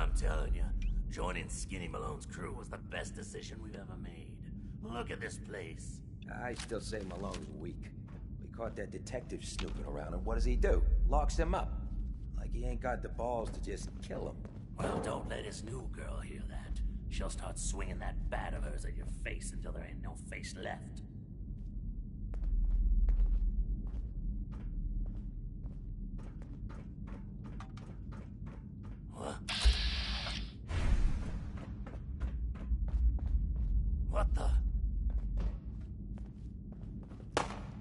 I'm telling you, joining Skinny Malone's crew was the best decision we've ever made. Look at this place. I still say Malone's weak. We caught that detective snooping around, and what does he do? Locks him up. Like he ain't got the balls to just kill him. Well, don't let his new girl hear that. She'll start swinging that bat of hers at your face until there ain't no face left. What? What the?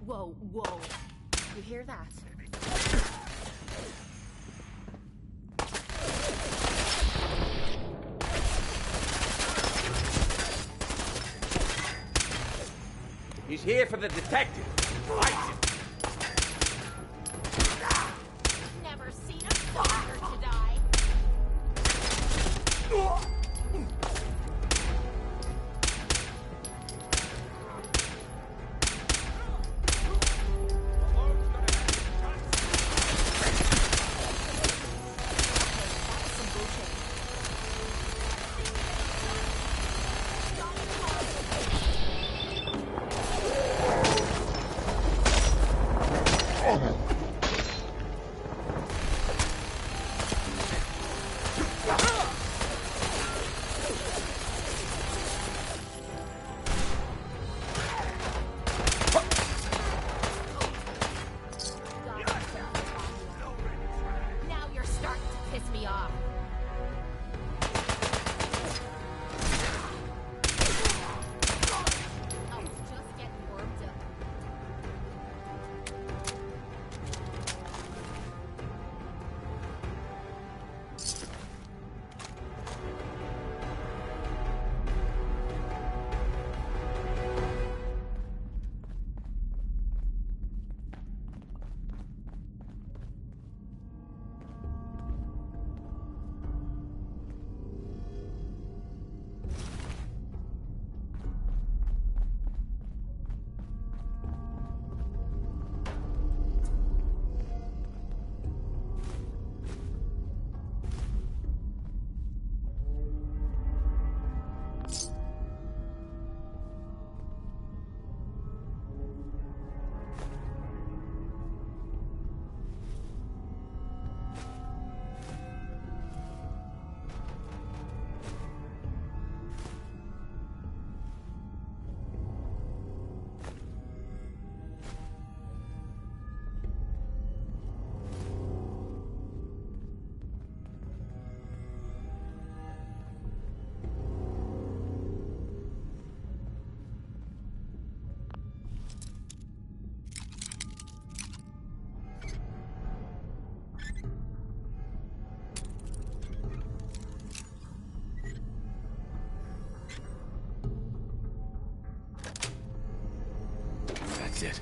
Whoa, whoa. You hear that? He's here for the detective. Fight him. Never seen a soldier to die. That's it.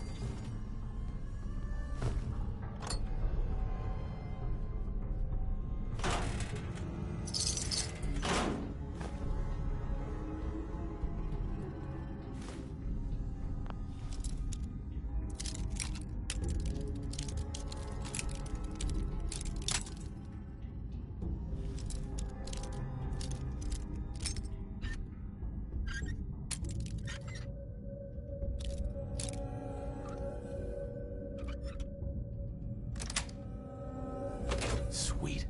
Sweet.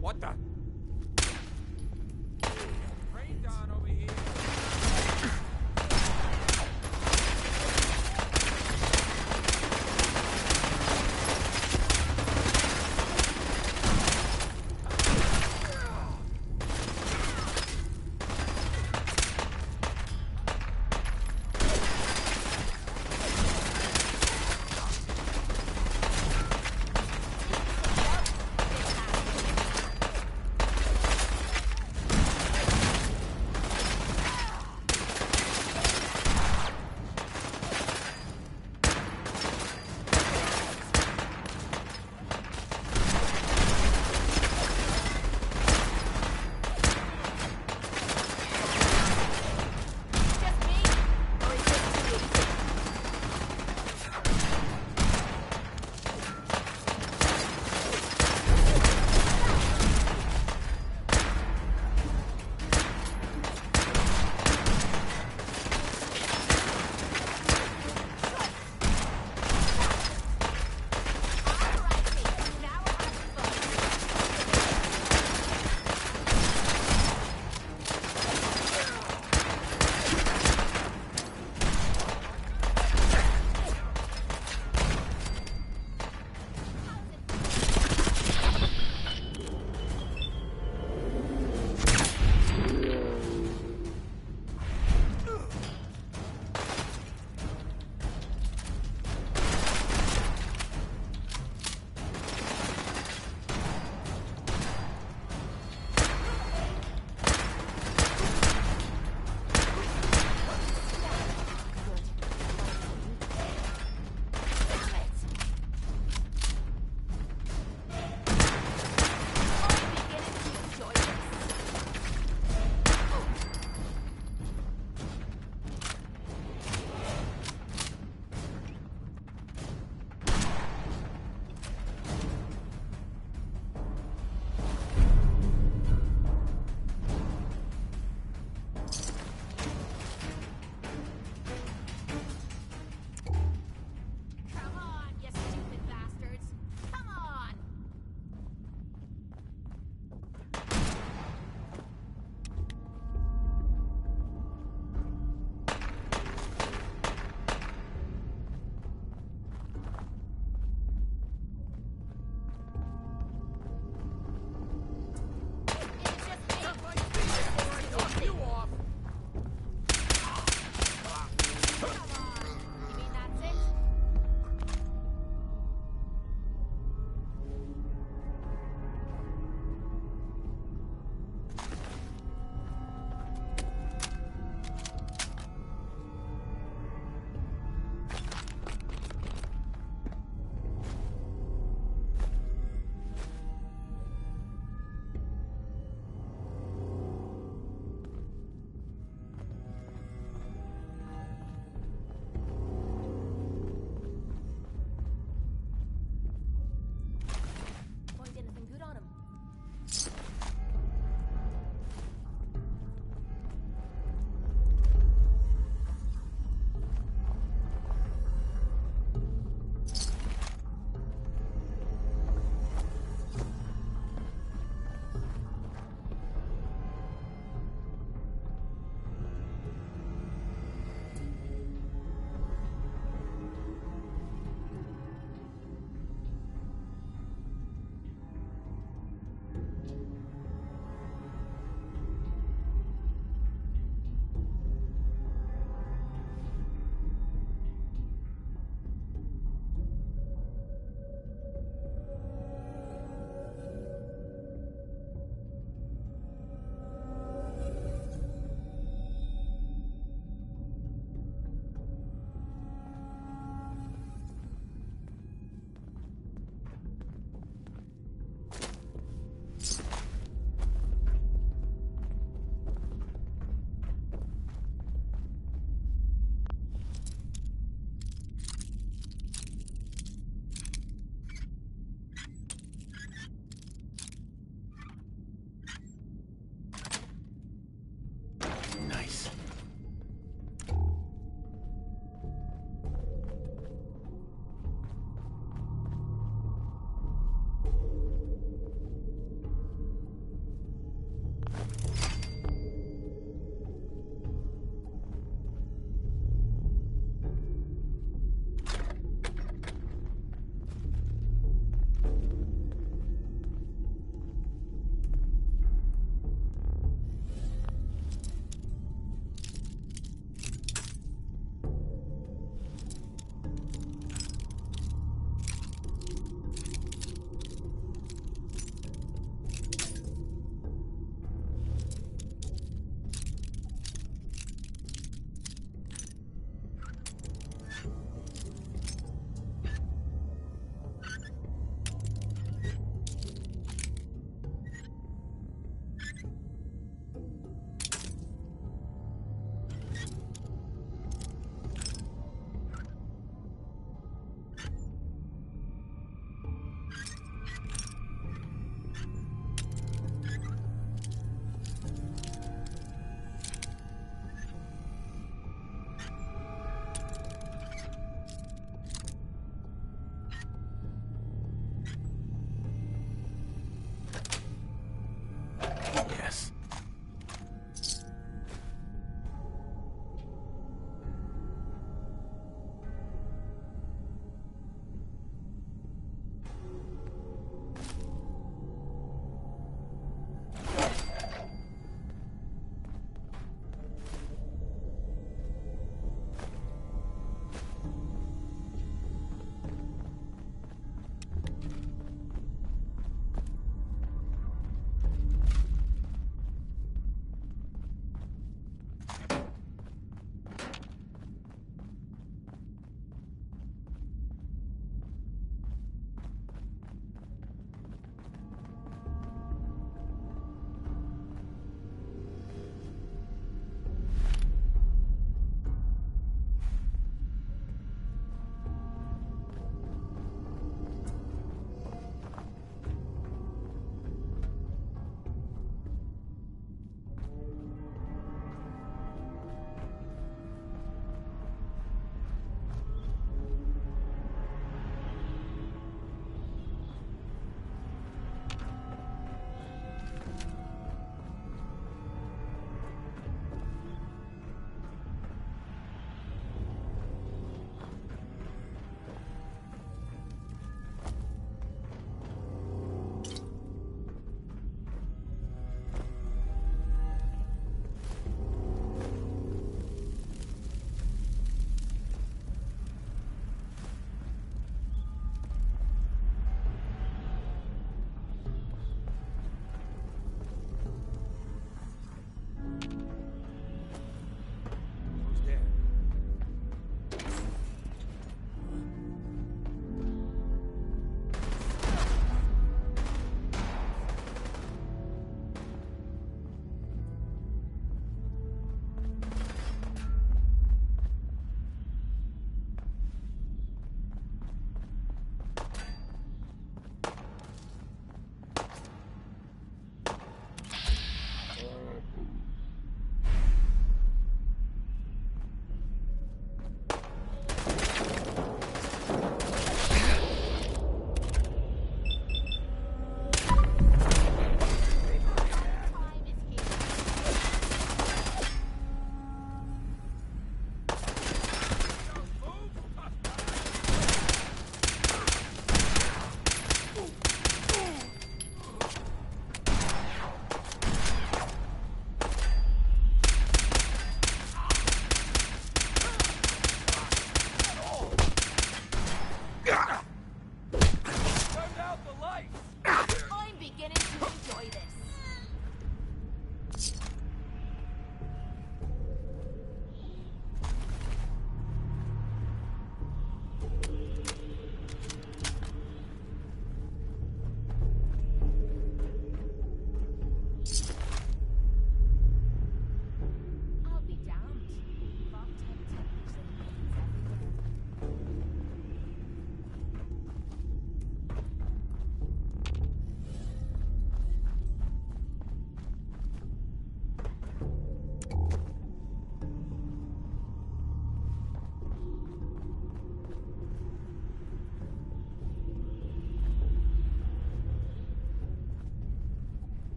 What the? Rain down over here.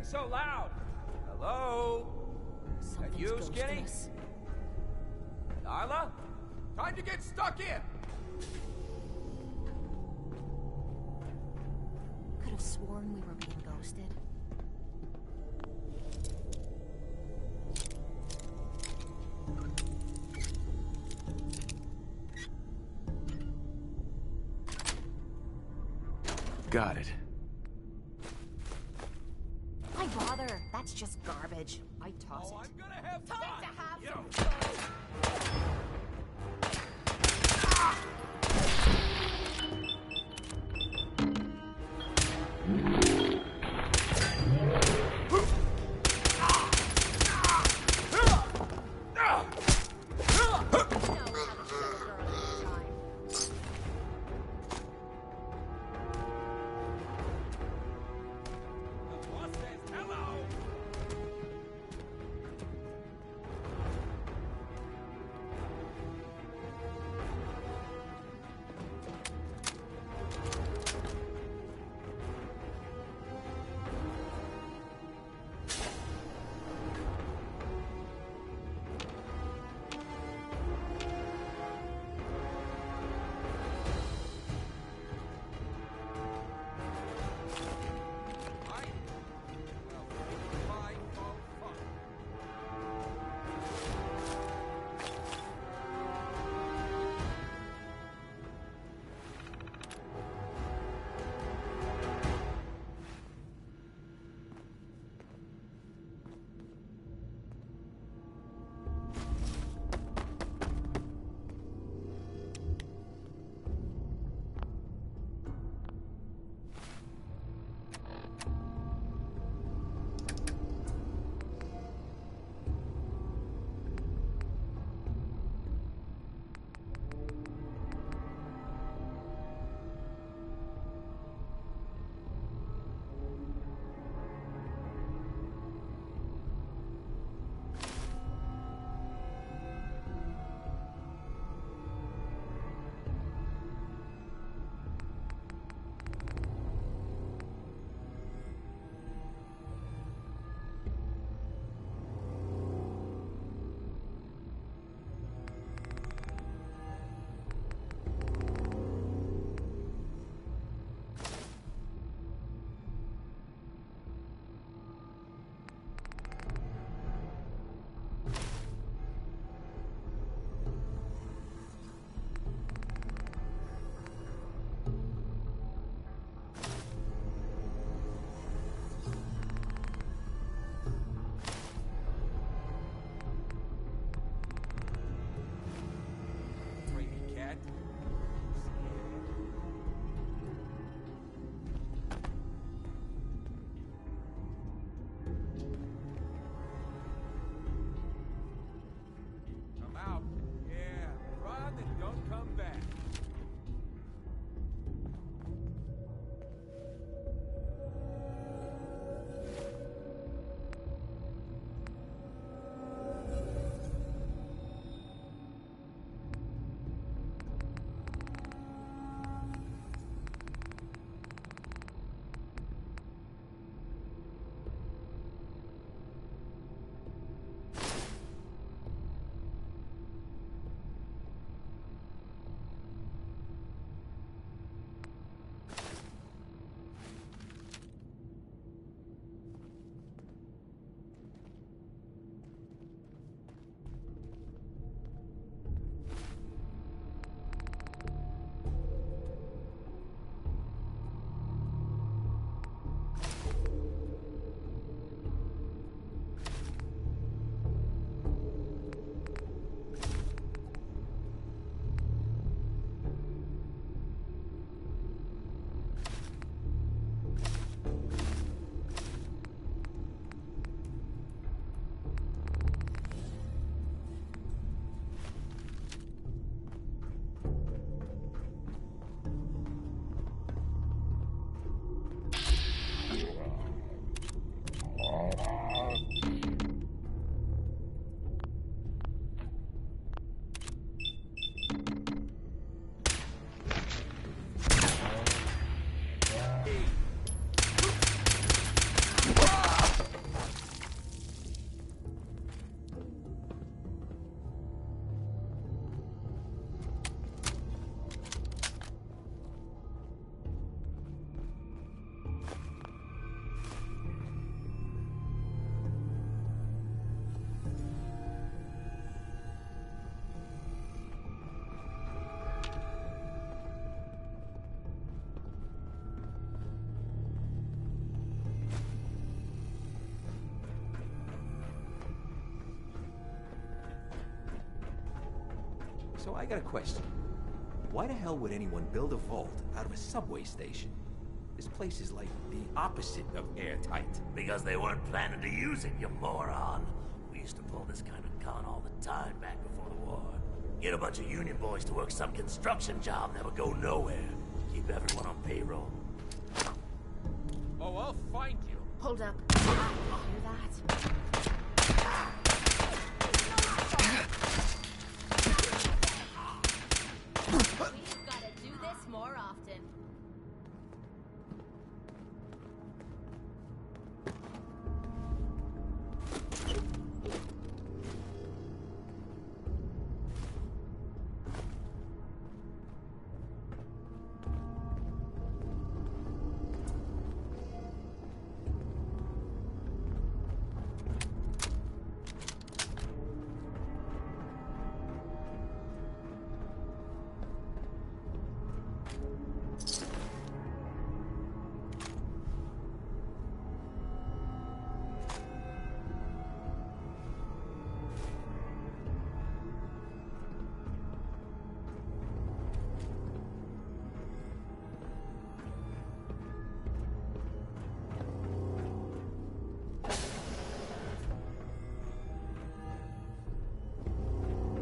so loud? Hello? Something's you, ghosting Skinny? us. Darla? Time to get stuck in! Could have sworn we were being ghosted. Got it. Why bother? That's just garbage. I toss Oh, it. I'm gonna have Time fun! to have Yo. some fun. Know how to show a girl a good time. The boss says hello! So I got a question. Why the hell would anyone build a vault out of a subway station? This place is like the opposite of airtight. Because they weren't planning to use it, you moron. We used to pull this kind of con all the time back before the war. Get a bunch of union boys to work some construction job that would go nowhere. Keep everyone on payroll. Oh, I'll find you. Hold up. Hear that? We've got to do this more often.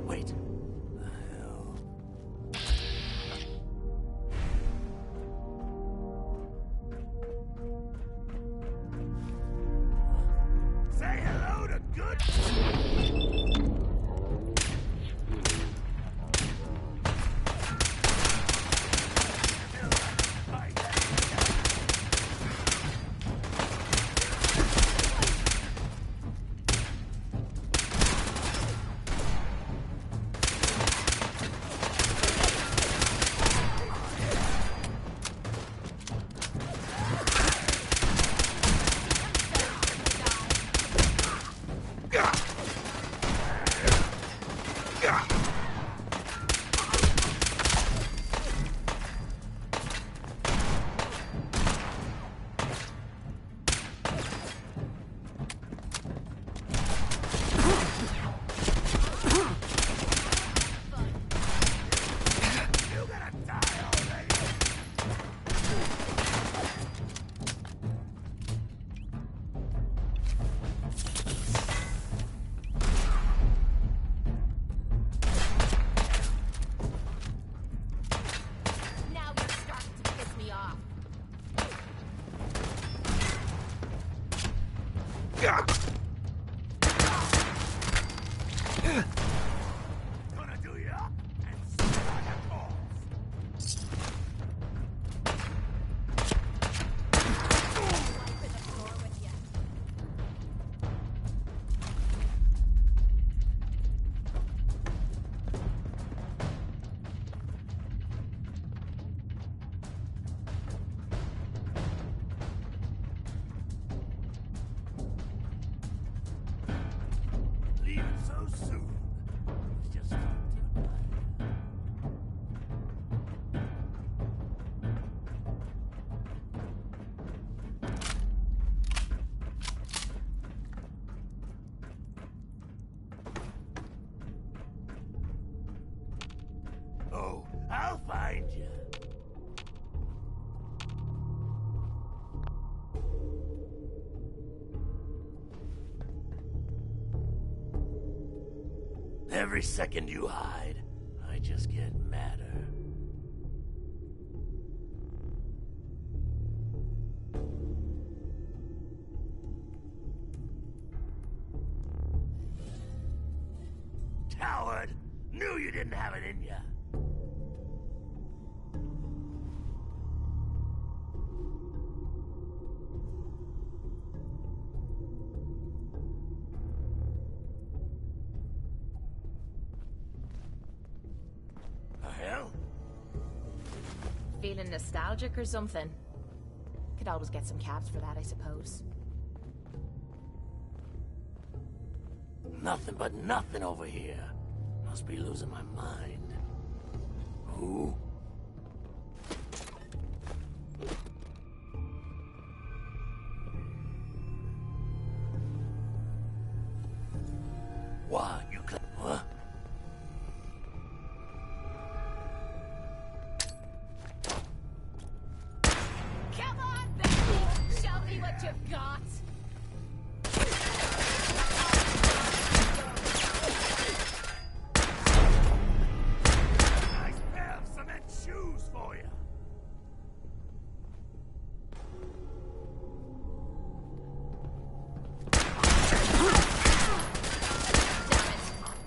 Wait. The hell? Say hello to good. Now you're starting to piss me off. Gonna do ya and start your calls. Wipe in the floor with you. Leaving so soon. It's just fun to admire. Oh, I'll find you. Every second you hide, I just get madder. Coward! Knew you didn't have it in ya. The hell? Feeling nostalgic or something? Could always get some cabs for that, I suppose. Nothing but nothing over here. Must be losing my mind. Who? What? You what?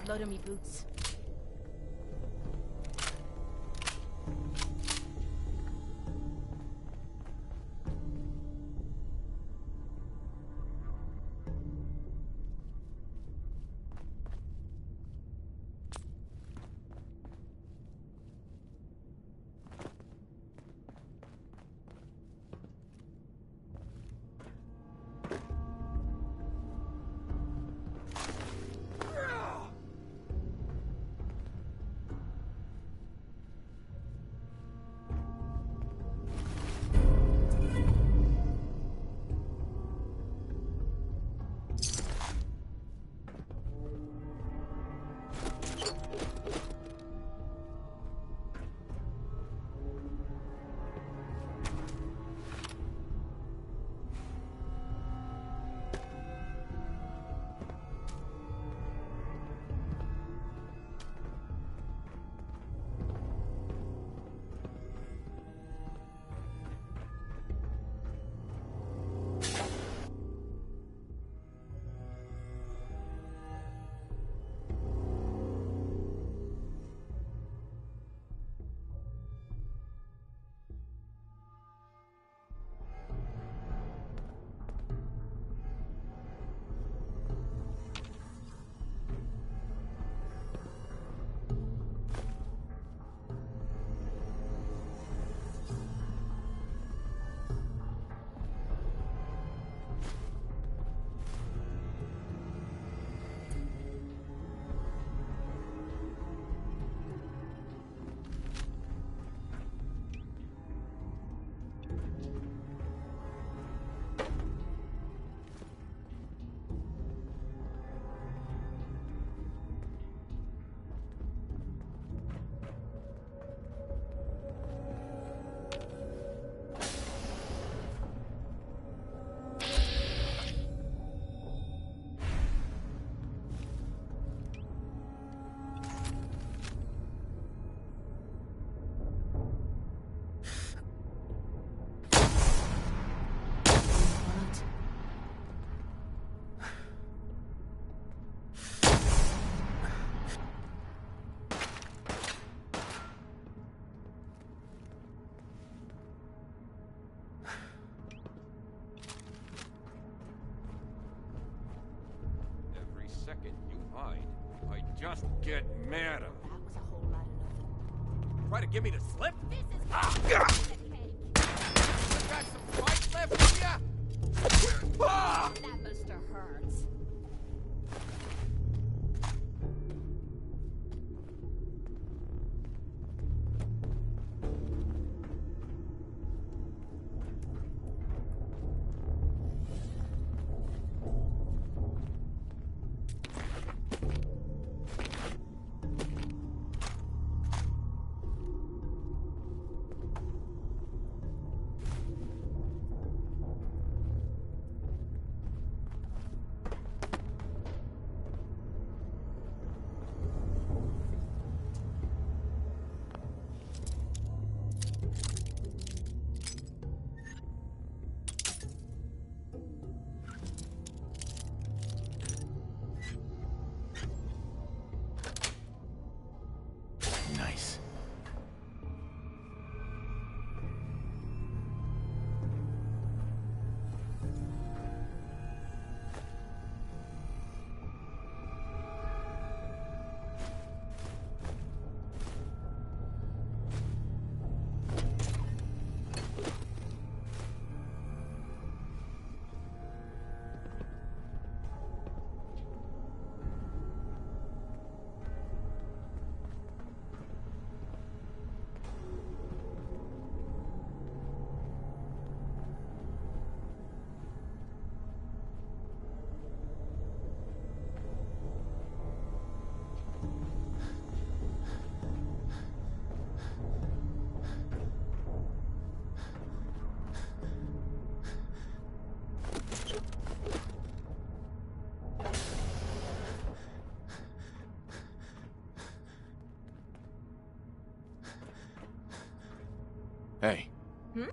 Load on me boots. Second you hide, I just get madder. That was a whole lot of nothing. Try to give me the slip? This is You got some fight left in ya? that must have hurts. Nice. Hey. Hmm?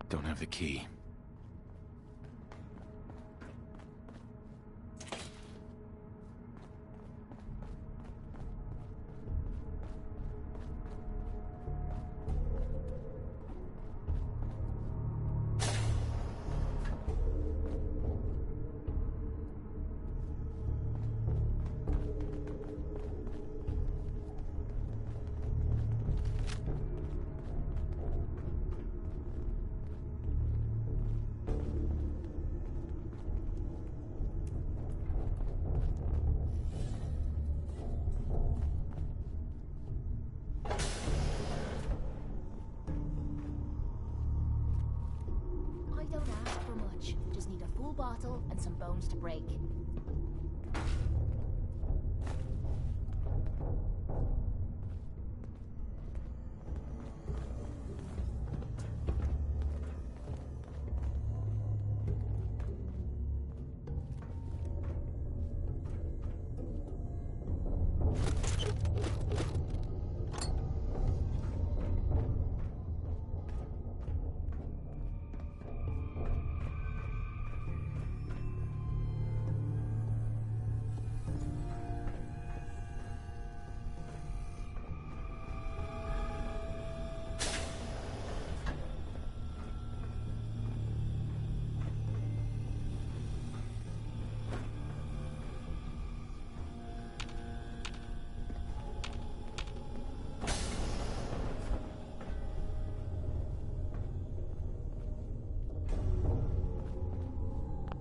Don't have the key. I don't ask for much. Just need a full bottle and some bones to break.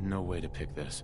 No way to pick this.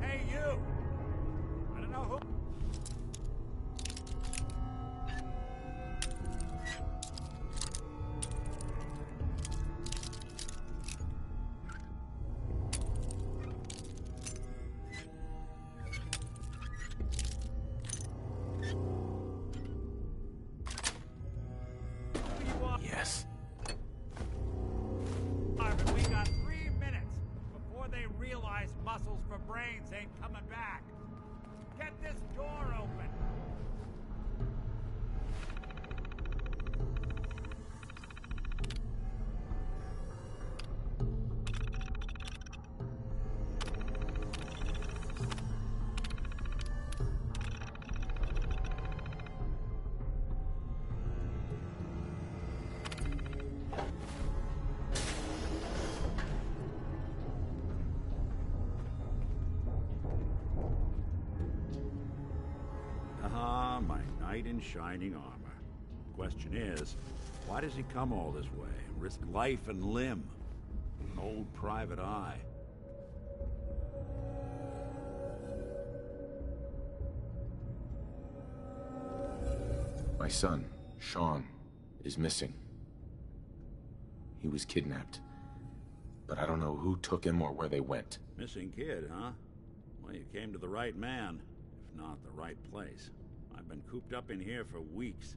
Hey, you! I don't know who... Yes. Marvin, we got 3 minutes before they realize muscles for brains ain't coming back. Get this door open. My knight in shining armor. Question is, why does he come all this way and risk life and limb? An old private eye. My son, Sean, is missing. He was kidnapped. But I don't know who took him or where they went. Missing kid, huh? Well, you came to the right man, if not the right place. I've been cooped up in here for weeks.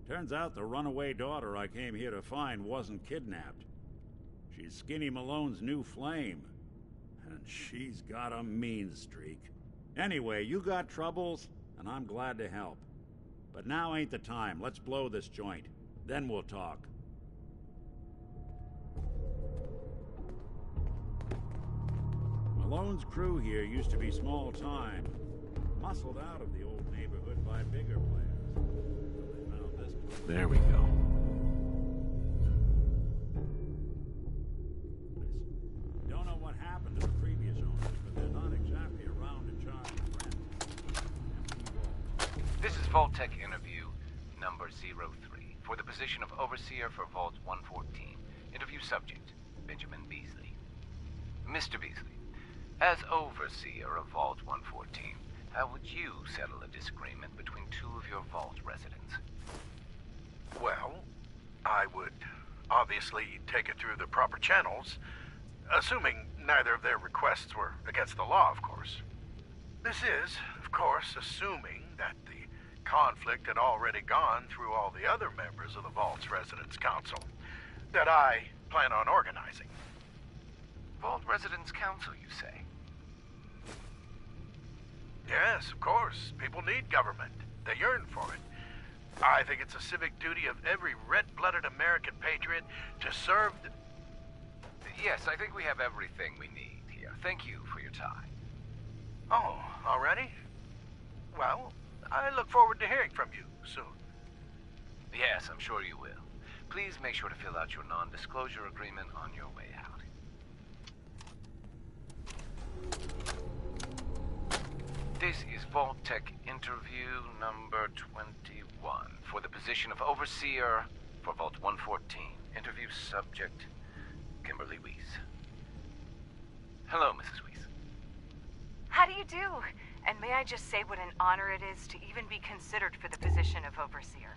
Turns out the runaway daughter I came here to find wasn't kidnapped. She's Skinny Malone's new flame. And she's got a mean streak. Anyway, you got troubles, and I'm glad to help. But now ain't the time. Let's blow this joint. Then we'll talk. Malone's crew here used to be small time. Muscled out of the old neighborhood by bigger players. They found this place. There we go. Don't know what happened to the previous owners, but they're not exactly around to charge rent. Vault-Tech interview number 03 for the position of Overseer for Vault 114. Interview subject, Benjamin Beasley. Mr. Beasley, as Overseer of Vault 114, how would you settle a disagreement between two of your Vault residents? Well, I would obviously take it through the proper channels, assuming neither of their requests were against the law, of course. This is, of course, assuming that the conflict had already gone through all the other members of the Vault's Residence Council that I plan on organizing. Vault Residence Council, you say? Yes, of course. People need government. They yearn for it. I think it's a civic duty of every red-blooded American patriot to serve the... Yes, I think we have everything we need here. Thank you for your time. Oh, already? Well, I look forward to hearing from you soon. Yes, I'm sure you will. Please make sure to fill out your non-disclosure agreement on your way out. This is Vault-Tech interview number 21 for the position of Overseer for Vault 114. Interview subject, Kimberly Weiss. Hello, Mrs. Weiss. How do you do? And may I just say what an honor it is to even be considered for the position of Overseer.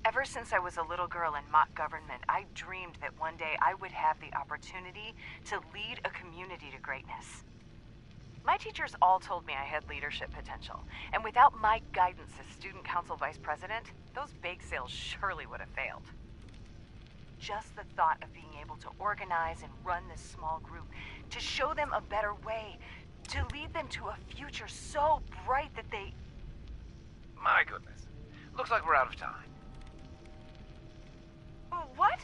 Ever since I was a little girl in mock government, I dreamed that one day I would have the opportunity to lead a community to greatness. My teachers all told me I had leadership potential, and without my guidance as student council vice president, those bake sales surely would have failed. Just the thought of being able to organize and run this small group, to show them a better way, to lead them to a future so bright that they... My goodness. Looks like we're out of time. What?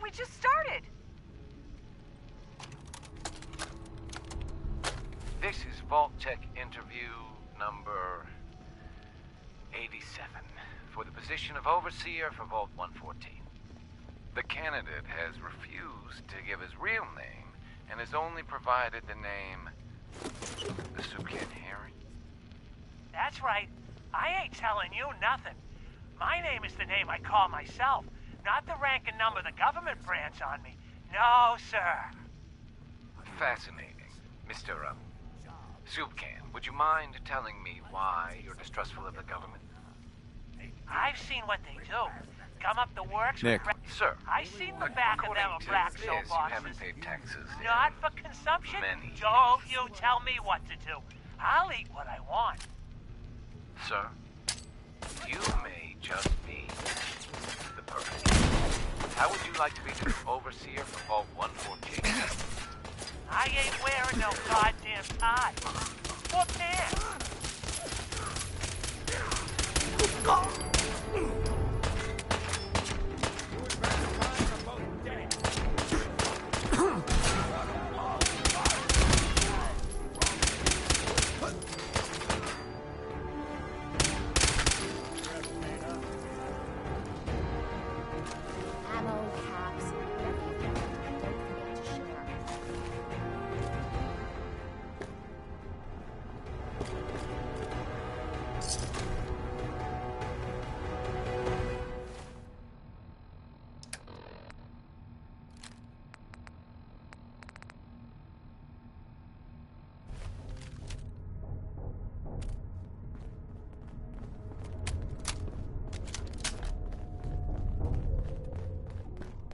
We just started! This is Vault-Tech interview number 87 for the position of Overseer for Vault 114. The candidate has refused to give his real name and has only provided the name the Soup Can Herring. That's right. I ain't telling you nothing. My name is the name I call myself, not the rank and number the government branch on me. No, sir. Fascinating. Mr. Soup Can, would you mind telling me why you're distrustful of the government? I've seen what they do. Come up the works... Nick. Sir. I seen the back of them According black to soul this, you boxes. haven't paid taxes in Not for consumption? many Don't you tell me what to do. I'll eat what I want. Sir, you may just be the perfect. How would you like to be the Overseer for Vault 114? I ain't wearing no goddamn tie. Or pants. Ammo, caps, everything. Don't forget to share.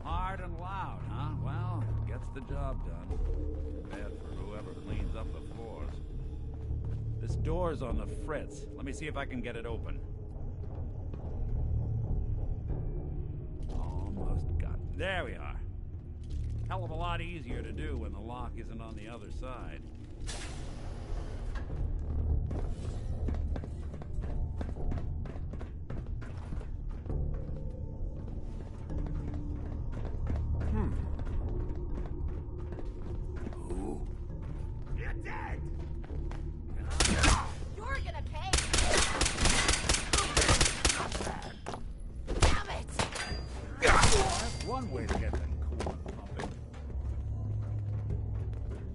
Hard and loud, huh? Well, gets the job done. Bad for whoever cleans up the floors. This door's on the fritz. Let me see if I can get it open. Almost got it. There we are. Hell of a lot easier to do when the lock isn't on the other side. You're dead! You're gonna pay! Damn it! That's one way to get them cool and pumping.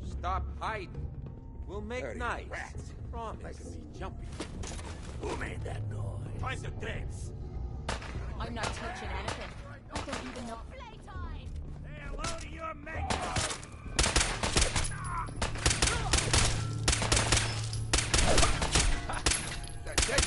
Stop hiding. We'll make Dirty nice. rats. Promise. Making me jumpy. Who made that noise? Find the dance. I'm not touching anything. I don't even know. Say hello to your mate. That's it.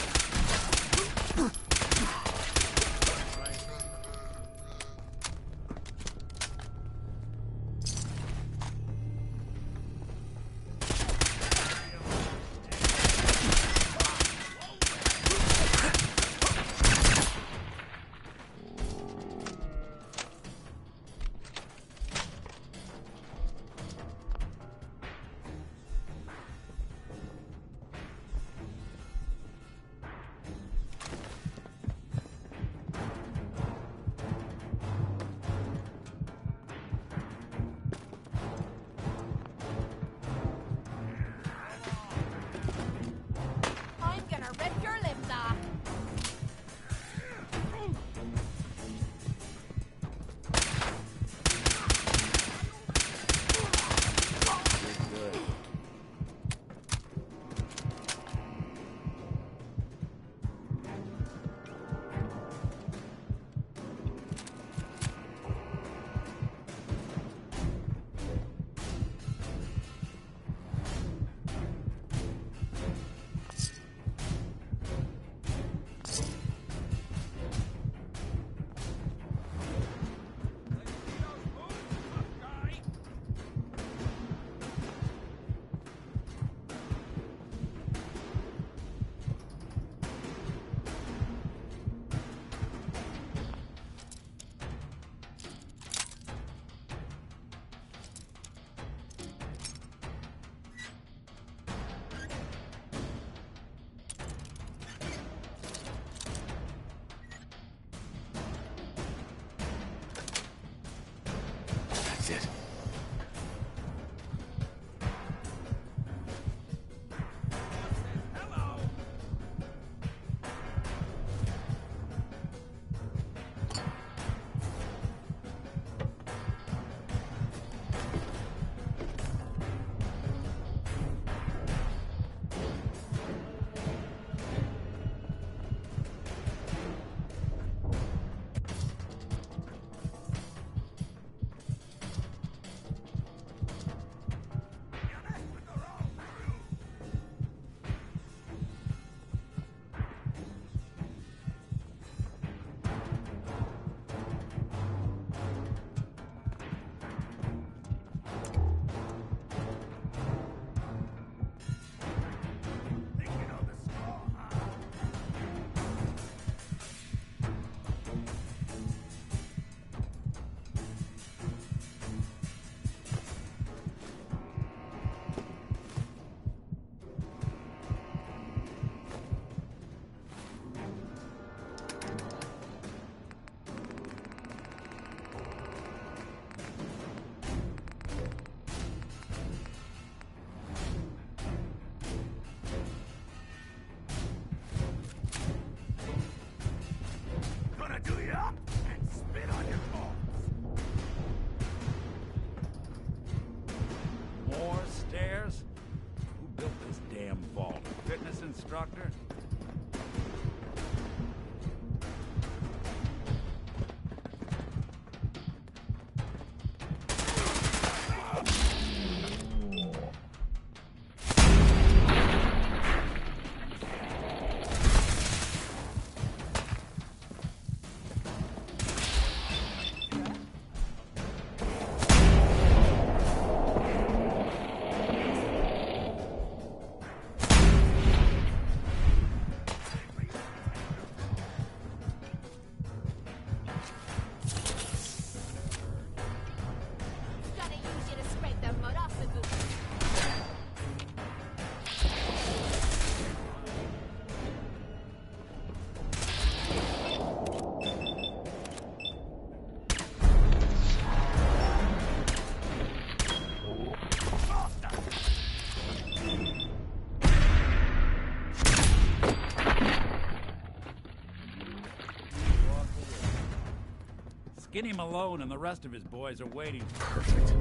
I'm gonna rip your limbs off. That's it. Gonna do you up and spit on your corpse. More stairs? Who built this damn vault? Fitness instructor? Gotta use you to scrape the mud off the boots. Skinny Malone and the rest of his boys are waiting. Perfect.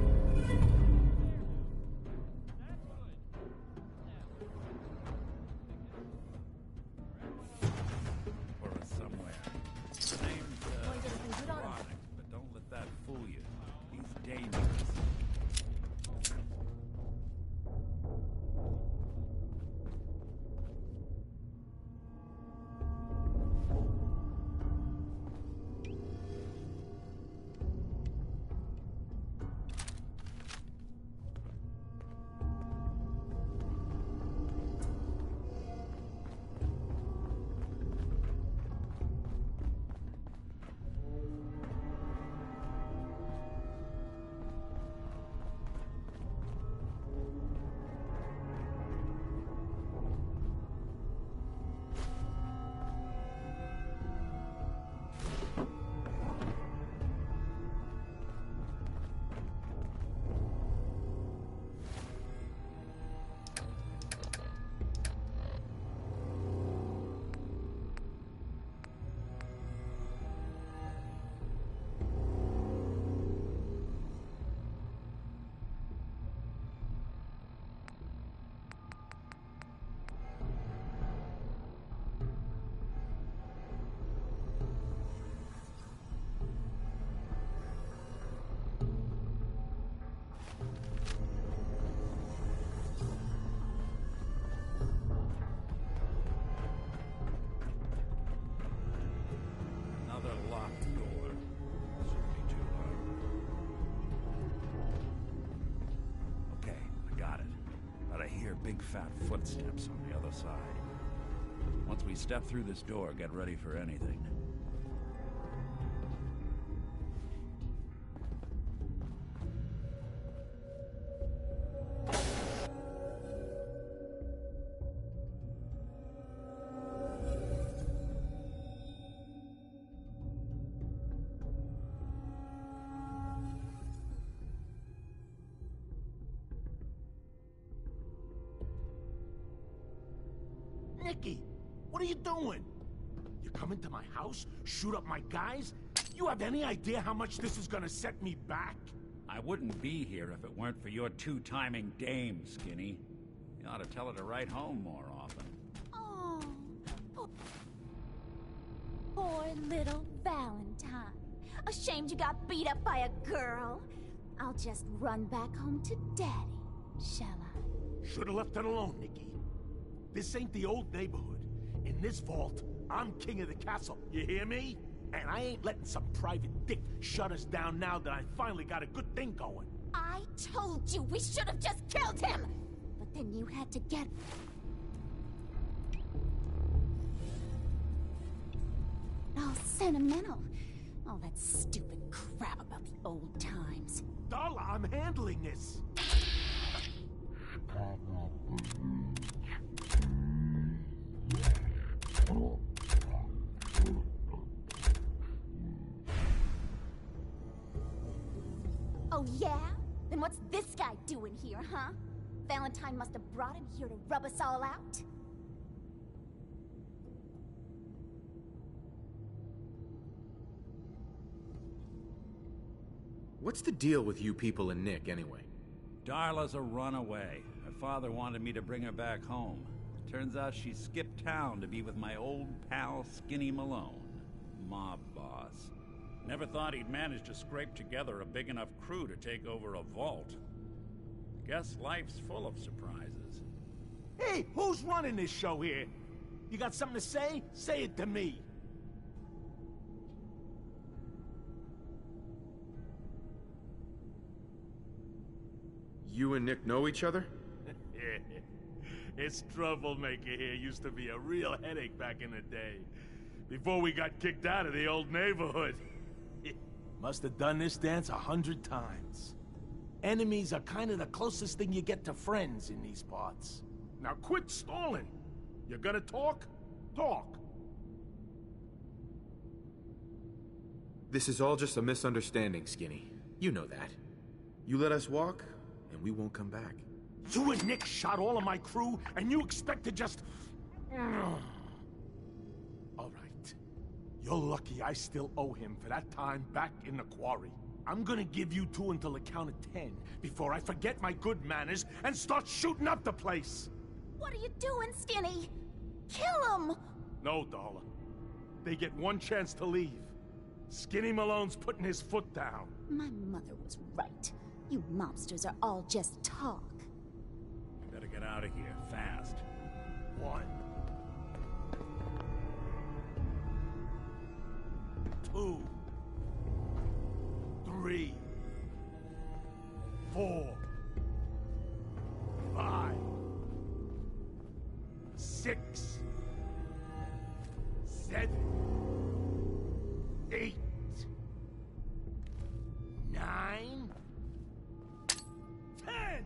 hear big fat footsteps on the other side. Once we step through this door, get ready for anything. Nicky, what are you doing? You come into my house, shoot up my guys? You have any idea how much this is gonna set me back? I wouldn't be here if it weren't for your two-timing dame, Skinny. You ought to tell her to write home more often. Oh, poor little Valentine. Ashamed you got beat up by a girl? I'll just run back home to Daddy, shall I? Should've left it alone, Nicky. This ain't the old neighborhood. In this vault, I'm king of the castle, you hear me? And I ain't letting some private dick shut us down now that I finally got a good thing going. I told you we should have just killed him! But then you had to get... all sentimental. All that stupid crap about the old times. Darla, I'm handling this. Oh yeah? Then what's this guy doing here, huh? Valentine must have brought him here to rub us all out? What's the deal with you people and Nick, anyway? Darla's a runaway. Her father wanted me to bring her back home. Turns out she skipped town to be with my old pal Skinny Malone, mob boss. Never thought he'd manage to scrape together a big enough crew to take over a vault. Guess life's full of surprises. Hey, who's running this show here? You got something to say? Say it to me. You and Nick know each other? This troublemaker here used to be a real headache back in the day. Before we got kicked out of the old neighborhood. Must have done this dance 100 times. Enemies are kind of the closest thing you get to friends in these parts. Now quit stalling. You gonna talk? Talk. This is all just a misunderstanding, Skinny. You know that. You let us walk, and we won't come back. You and Nick shot all of my crew, and you expect to just... All right. You're lucky I still owe him for that time back in the quarry. I'm gonna give you two until the count of 10 before I forget my good manners and start shooting up the place. What are you doing, Skinny? Kill him! No, Darla. They get one chance to leave. Skinny Malone's putting his foot down. My mother was right. You mobsters are all just talk. Better get out of here, fast. 1, 2, 3, 4, 5, 6, 7, 8, 9, 10!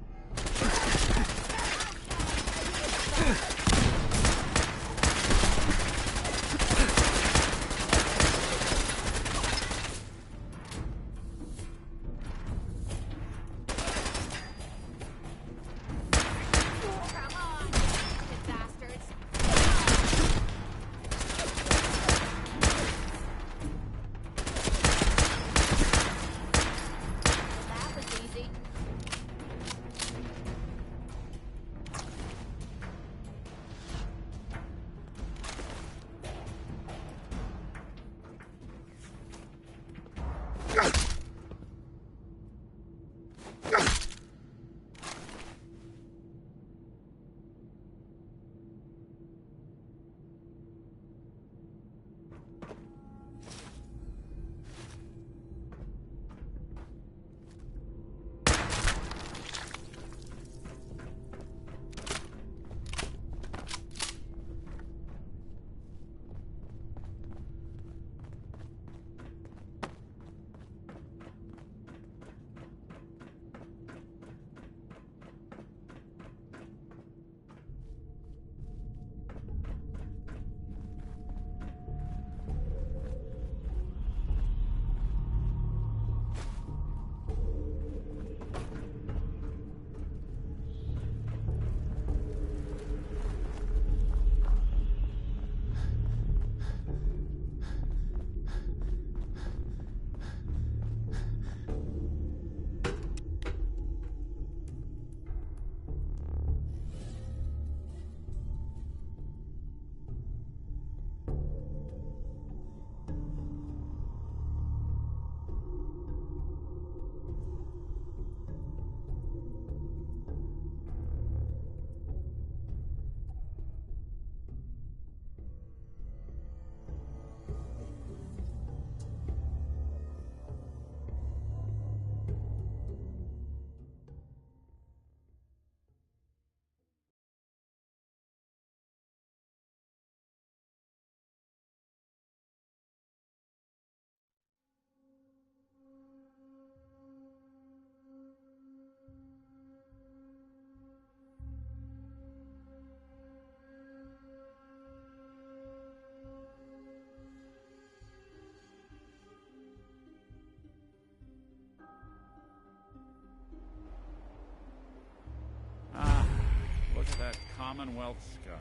Commonwealth sky.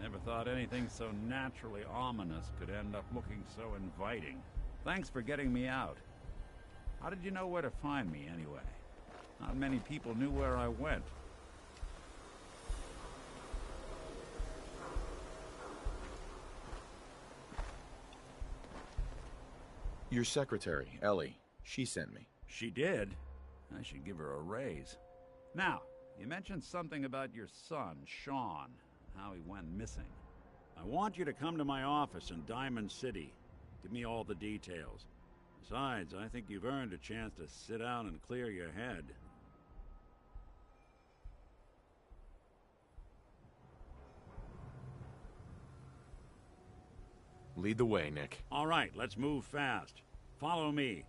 Never thought anything so naturally ominous could end up looking so inviting. Thanks for getting me out. How did you know where to find me, anyway? Not many people knew where I went. Your secretary, Ellie, she sent me. She did? I should give her a raise. Now, you mentioned something about your son, Sean, how he went missing. I want you to come to my office in Diamond City. Give me all the details. Besides, I think you've earned a chance to sit down and clear your head. Lead the way, Nick. All right, let's move fast. Follow me.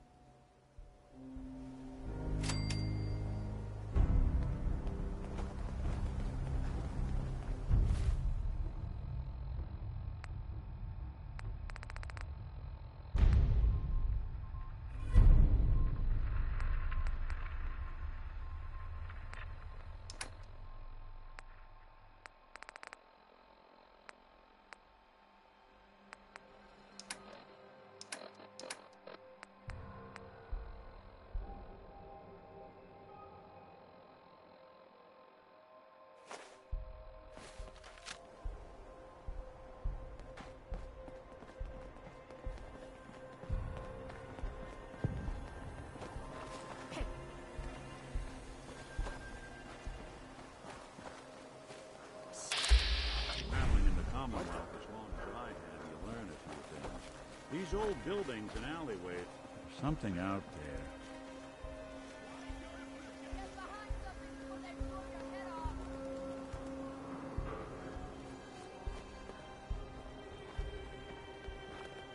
These old buildings and alleyways, there's something out there.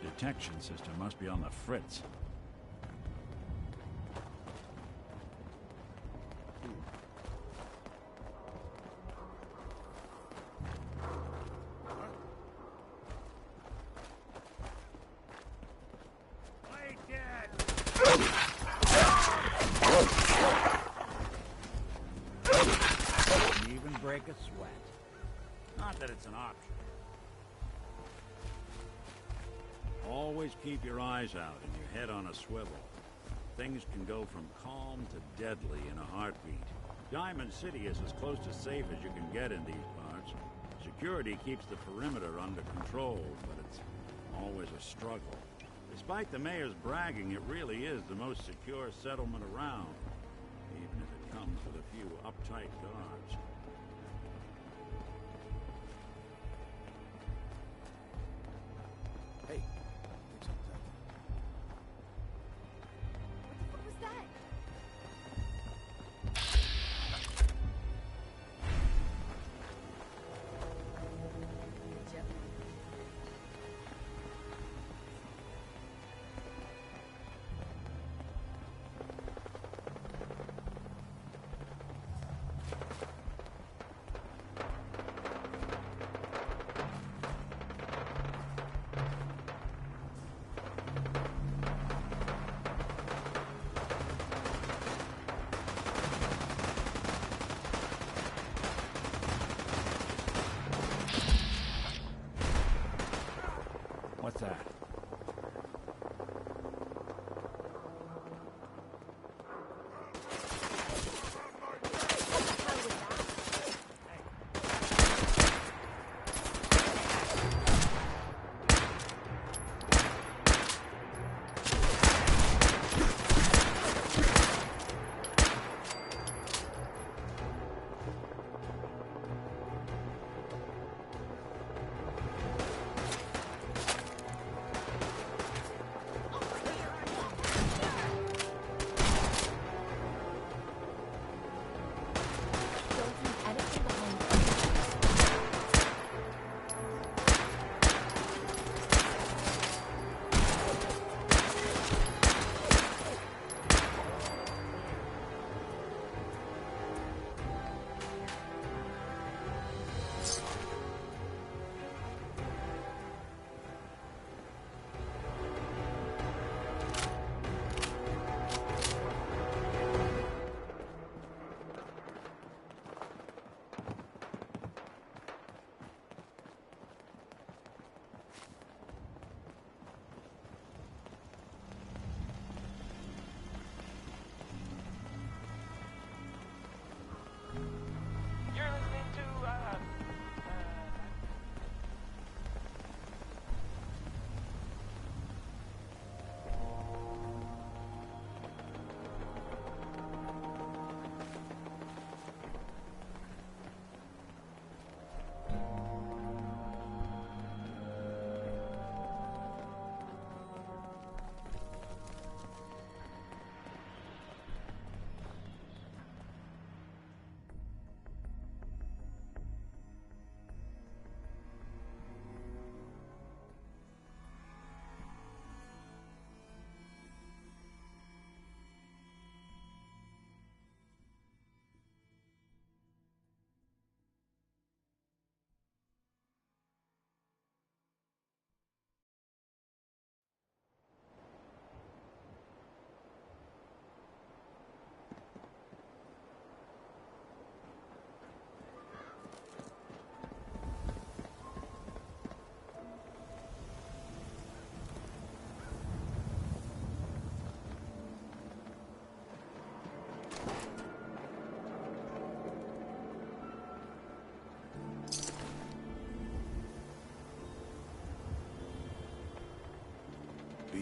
Detection system must be on the fritz. Break a sweat. Not that it's an option. Always keep your eyes out and your head on a swivel. Things can go from calm to deadly in a heartbeat. Diamond City is as close to safe as you can get in these parts. Security keeps the perimeter under control, but it's always a struggle. Despite the mayor's bragging, it really is the most secure settlement around, even if it comes with a few uptight guards. What the fuck was that?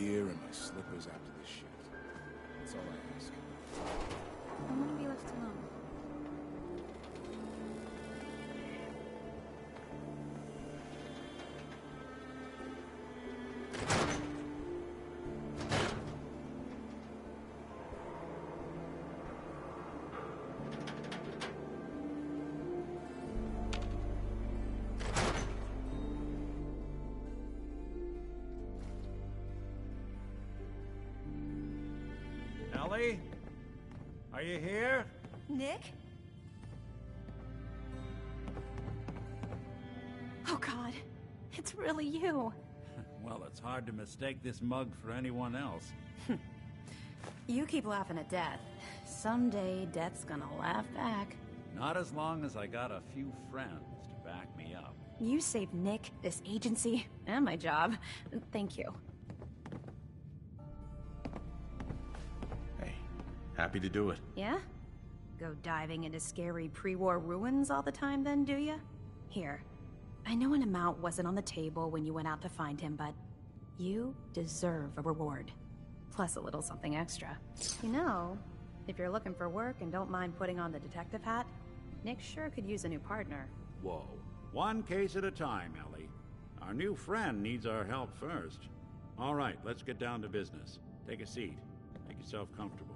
beer and my slippers after this shit. That's all I ask. I want to be left alone. Ellie? Are you here? Nick? Oh God, it's really you. Well, it's hard to mistake this mug for anyone else. You keep laughing at death. Someday, death's gonna laugh back. Not as long as I got a few friends to back me up. You saved Nick, this agency, and my job. Thank you. Hey, happy to do it. Yeah? Go diving into scary pre-war ruins all the time then, do ya? Here, I know an amount wasn't on the table when you went out to find him, but you deserve a reward. Plus a little something extra. You know, if you're looking for work and don't mind putting on the detective hat, Nick sure could use a new partner. Whoa. One case at a time, Ellie. Our new friend needs our help first. All right, let's get down to business. Take a seat. Make yourself comfortable.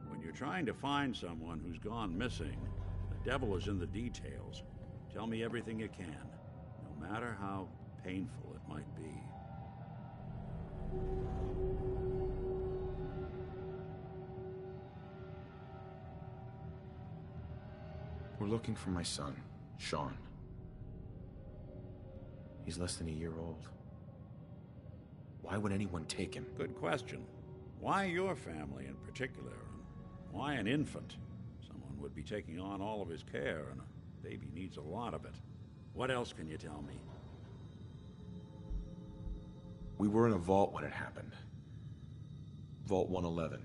When you're trying to find someone who's gone missing, the devil is in the details. Tell me everything you can, no matter how painful it might be. We're looking for my son, Sean. He's less than a year old. Why would anyone take him? Good question. Why your family in particular? And why an infant? Someone would be taking on all of his care, and a baby needs a lot of it. What else can you tell me? We were in a vault when it happened. Vault 111.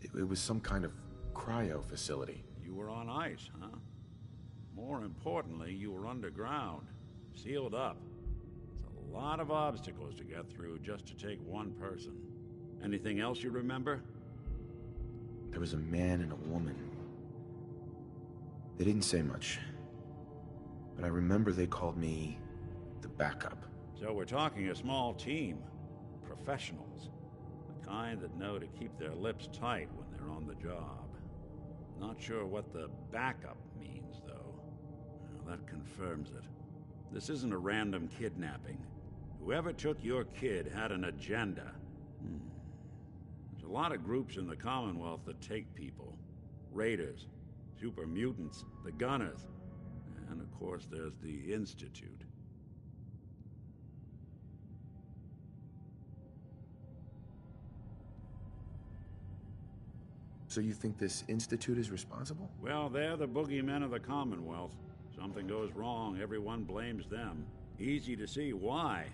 It was some kind of cryo facility. You were on ice, huh? More importantly, you were underground, sealed up. It's a lot of obstacles to get through just to take one person. Anything else you remember? There was a man and a woman. They didn't say much, but I remember they called me the backup. So we're talking a small team. Professionals. The kind that know to keep their lips tight when they're on the job. Not sure what the backup means, though. Well, that confirms it. This isn't a random kidnapping. Whoever took your kid had an agenda. There's a lot of groups in the Commonwealth that take people. Raiders, super mutants, the Gunners, and of course there's the Institute. So you think this institute is responsible? Well, they're the boogeymen of the Commonwealth. Something goes wrong, everyone blames them. Easy to see why.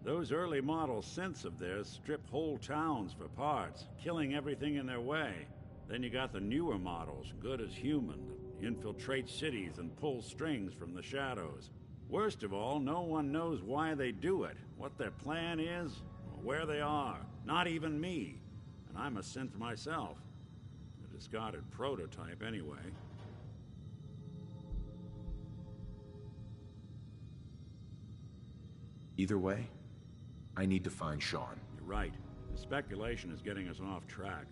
Those early model synths of theirs strip whole towns for parts, killing everything in their way. Then you got the newer models, good as human, that infiltrate cities and pull strings from the shadows. Worst of all, no one knows why they do it, what their plan is, or where they are. Not even me. And I'm a synth myself. A discarded prototype, anyway. Either way, I need to find Sean. You're right. The speculation is getting us off track.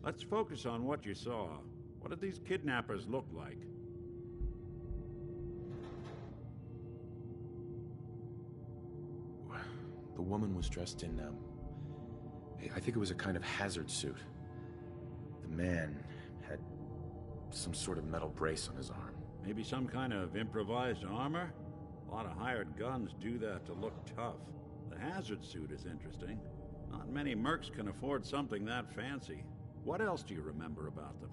Let's focus on what you saw. What did these kidnappers look like? The woman was dressed in, I think it was a kind of hazard suit. The man had some sort of metal brace on his arm. Maybe some kind of improvised armor? A lot of hired guns do that to look tough. The hazard suit is interesting. Not many mercs can afford something that fancy. What else do you remember about them?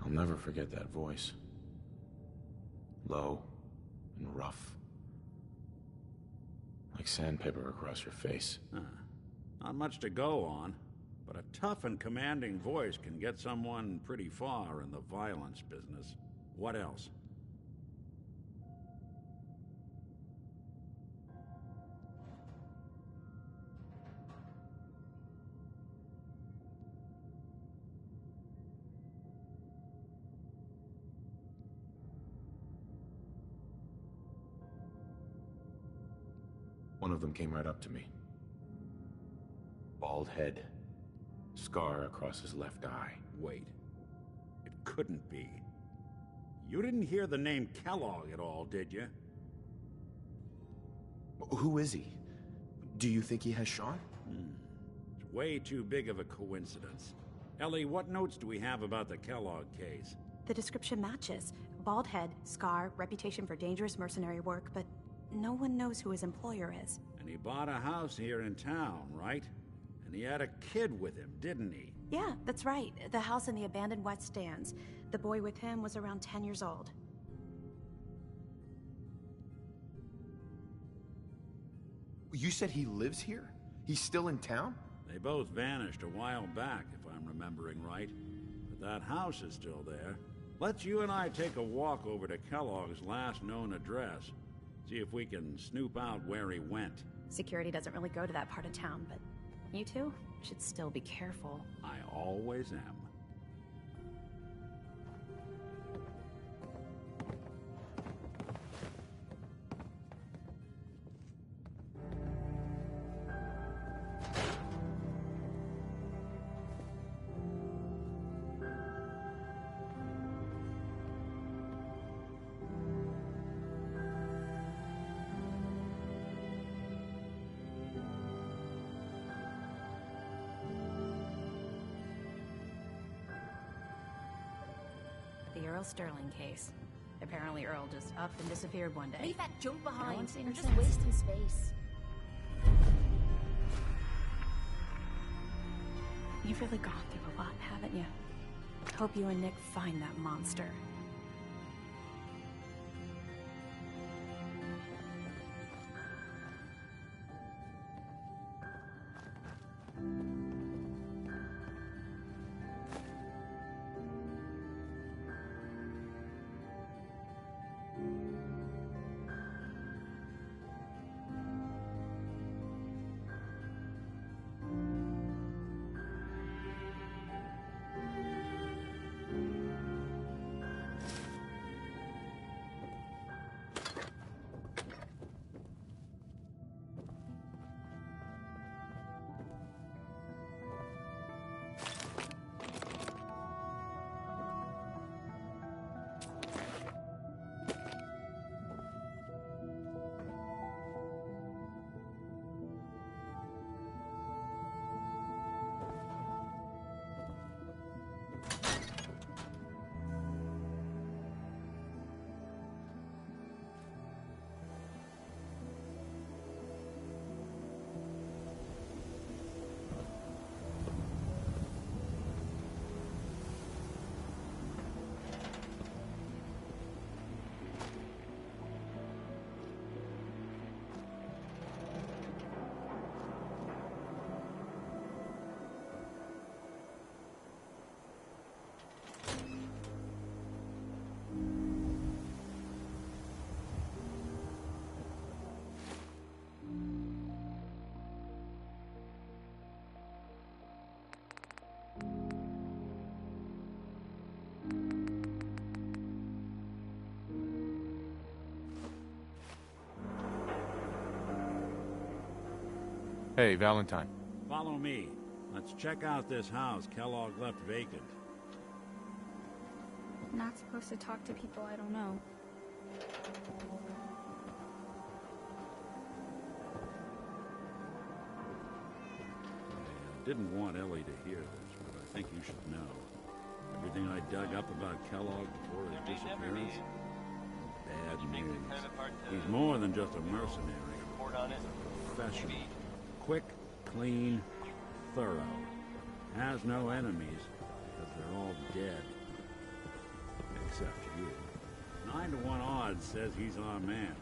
I'll never forget that voice. Low and rough. Like sandpaper across your face. Not much to go on, but a tough and commanding voice can get someone pretty far in the violence business. What else? One of them came right up to me. Bald head. Scar across his left eye. Wait. It couldn't be. You didn't hear the name Kellogg at all, did you? Who is he? Do you think he has Sean? It's way too big of a coincidence. Ellie, what notes do we have about the Kellogg case? The description matches. Bald head, scar, reputation for dangerous mercenary work, but no one knows who his employer is. And he bought a house here in town, right? And he had a kid with him, didn't he? Yeah, that's right. The house in the abandoned West Stands. The boy with him was around 10 years old. You said he lives here? He's still in town? They both vanished a while back, if I'm remembering right. But that house is still there. Let's you and I take a walk over to Kellogg's last known address. See if we can snoop out where he went. Security doesn't really go to that part of town, but you two should still be careful. I always am. The Earl Sterling case. Apparently Earl just up and disappeared one day. Leave that junk No behind. one's seen You're him just since. wasting space. You've really gone through a lot, haven't you? Hope you and Nick find that monster. Hey, Valentine. Follow me. Let's check out this house Kellogg left vacant. Not supposed to talk to people I don't know. I didn't want Ellie to hear this, but I think you should know. Everything I dug up about Kellogg before his disappearance, bad news. He's more than just a mercenary. He's a professional. Quick, clean, thorough. Has no enemies, because they're all dead. Except you. 9 to 1 odds says he's our man.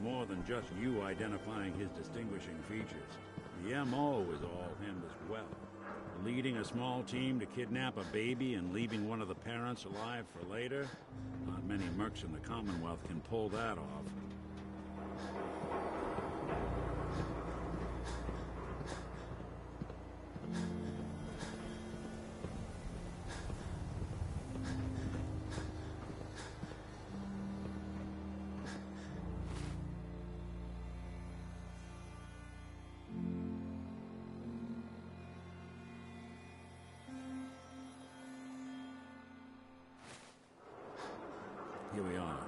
More than just you identifying his distinguishing features. The MO is all him as well. Leading a small team to kidnap a baby and leaving one of the parents alive for later? Not many mercs in the Commonwealth can pull that off. Here we are.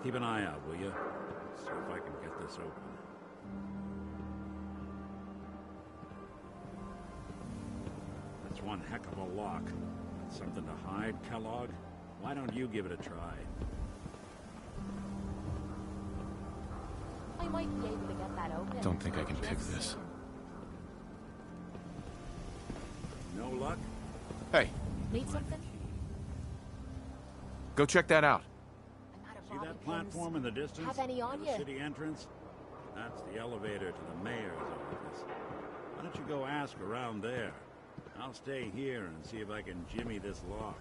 Keep an eye out, will you? See if I can get this open. That's one heck of a lock. Something to hide, Kellogg? Why don't you give it a try? I might be able to get that open. Don't think I can pick this. No luck? Hey, Need something? go check that out. I'm out of See bobby that pins. platform in the distance? Have any on Near you? the city entrance? That's the elevator to the mayor's office. Why don't you go ask around there? I'll stay here and see if I can jimmy this lock.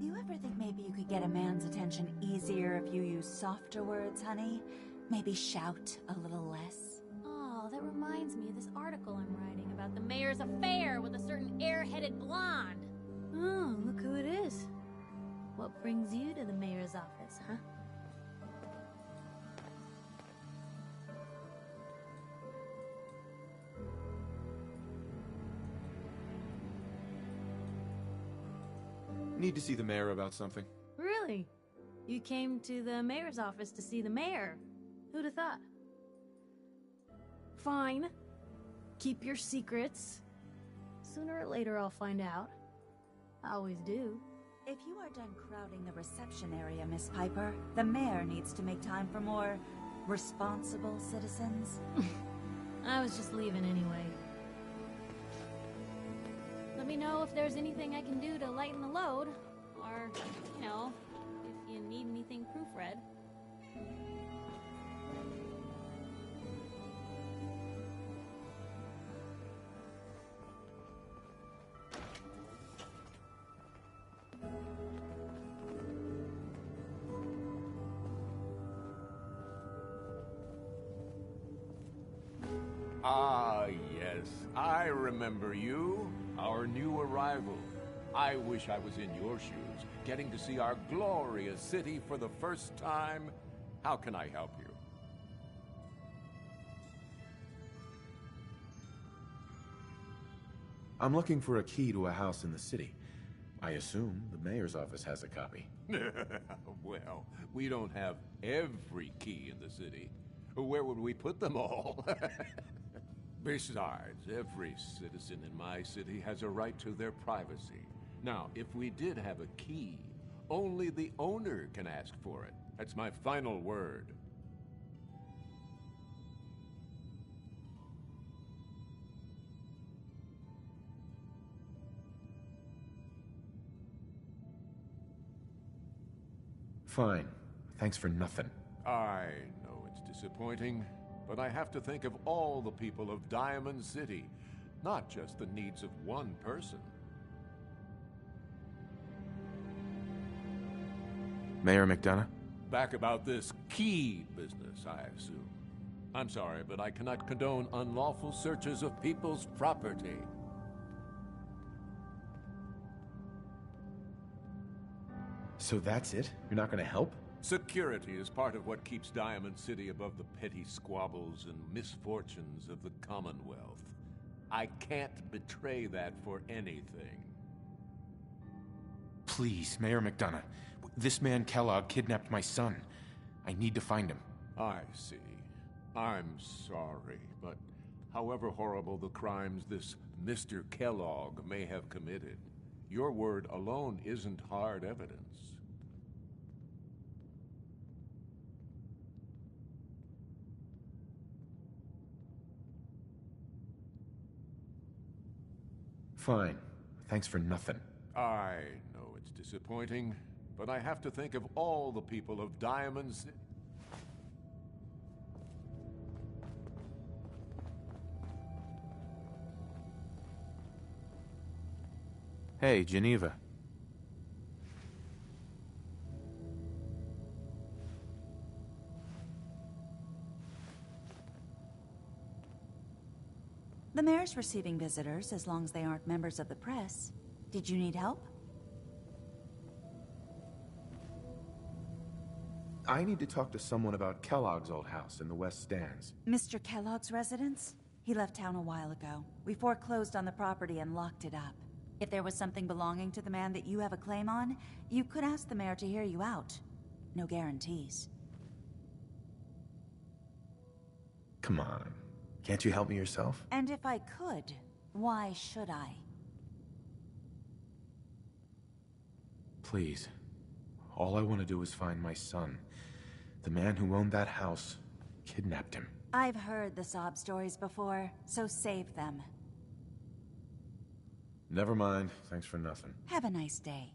You ever think maybe you could get a man's attention easier if you use softer words, honey? Maybe shout a little less? Oh, that reminds me of this article I'm writing about the mayor's affair with a certain air-headed blonde. Oh, look who it is. What brings you to the mayor's office, huh? Need to see the mayor about something. Really? You came to the mayor's office to see the mayor? Who'd have thought? Fine. Keep your secrets. Sooner or later I'll find out. I always do. If you are done crowding the reception area, Miss Piper, the mayor needs to make time for more responsible citizens. I was just leaving anyway. Let me know if there's anything I can do to lighten the load. Or, you know, if you need anything proofread. Ah, yes. I remember you. Our new arrival. I wish I was in your shoes, getting to see our glorious city for the first time. How can I help you? I'm looking for a key to a house in the city. I assume the mayor's office has a copy. Well, we don't have every key in the city. Where would we put them all? Besides, every citizen in my city has a right to their privacy. Now, if we did have a key, only the owner can ask for it. That's my final word. Fine. Thanks for nothing. I know it's disappointing, but I have to think of all the people of Diamond City, not just the needs of one person. Mayor McDonough? Back about this key business, I assume. I'm sorry, but I cannot condone unlawful searches of people's property. So that's it? You're not gonna help? Security is part of what keeps Diamond City above the petty squabbles and misfortunes of the Commonwealth. I can't betray that for anything. Please, Mayor McDonough. This man Kellogg kidnapped my son. I need to find him. I see. I'm sorry, but however horrible the crimes this Mr. Kellogg may have committed, your word alone isn't hard evidence. Fine. Thanks for nothing. I know it's disappointing, but I have to think of all the people of Diamond City. Hey, Geneva. The mayor's receiving visitors as long as they aren't members of the press. Did you need help? I need to talk to someone about Kellogg's old house in the West Stands. Mr. Kellogg's residence? He left town a while ago. We foreclosed on the property and locked it up. If there was something belonging to the man that you have a claim on, you could ask the mayor to hear you out. No guarantees. Come on. Can't you help me yourself? And if I could, why should I? Please. All I want to do is find my son. The man who owned that house kidnapped him. I've heard the sob stories before, so save them. Never mind. Thanks for nothing. Have a nice day.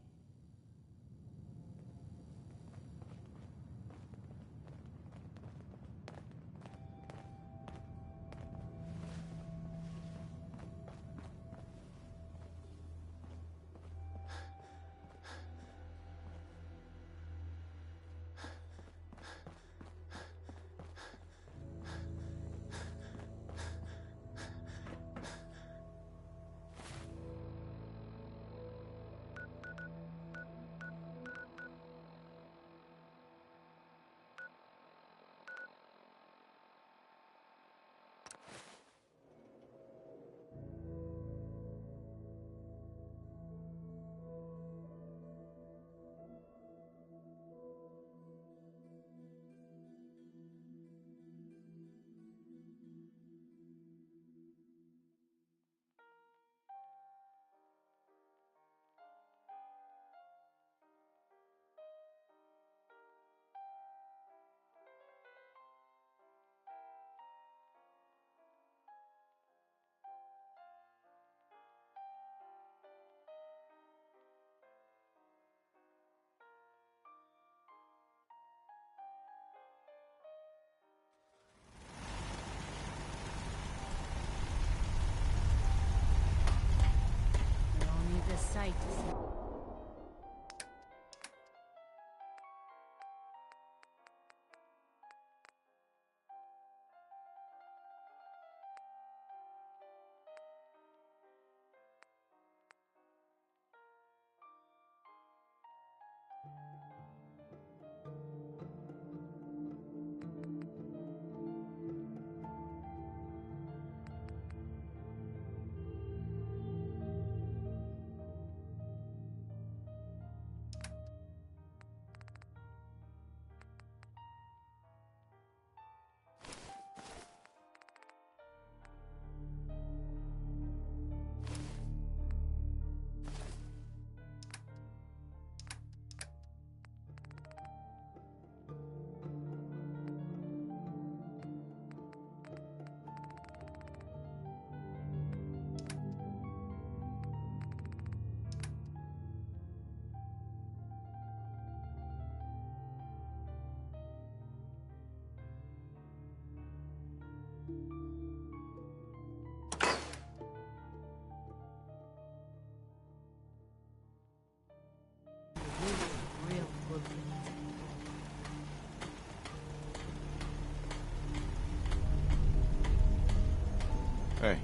Hey.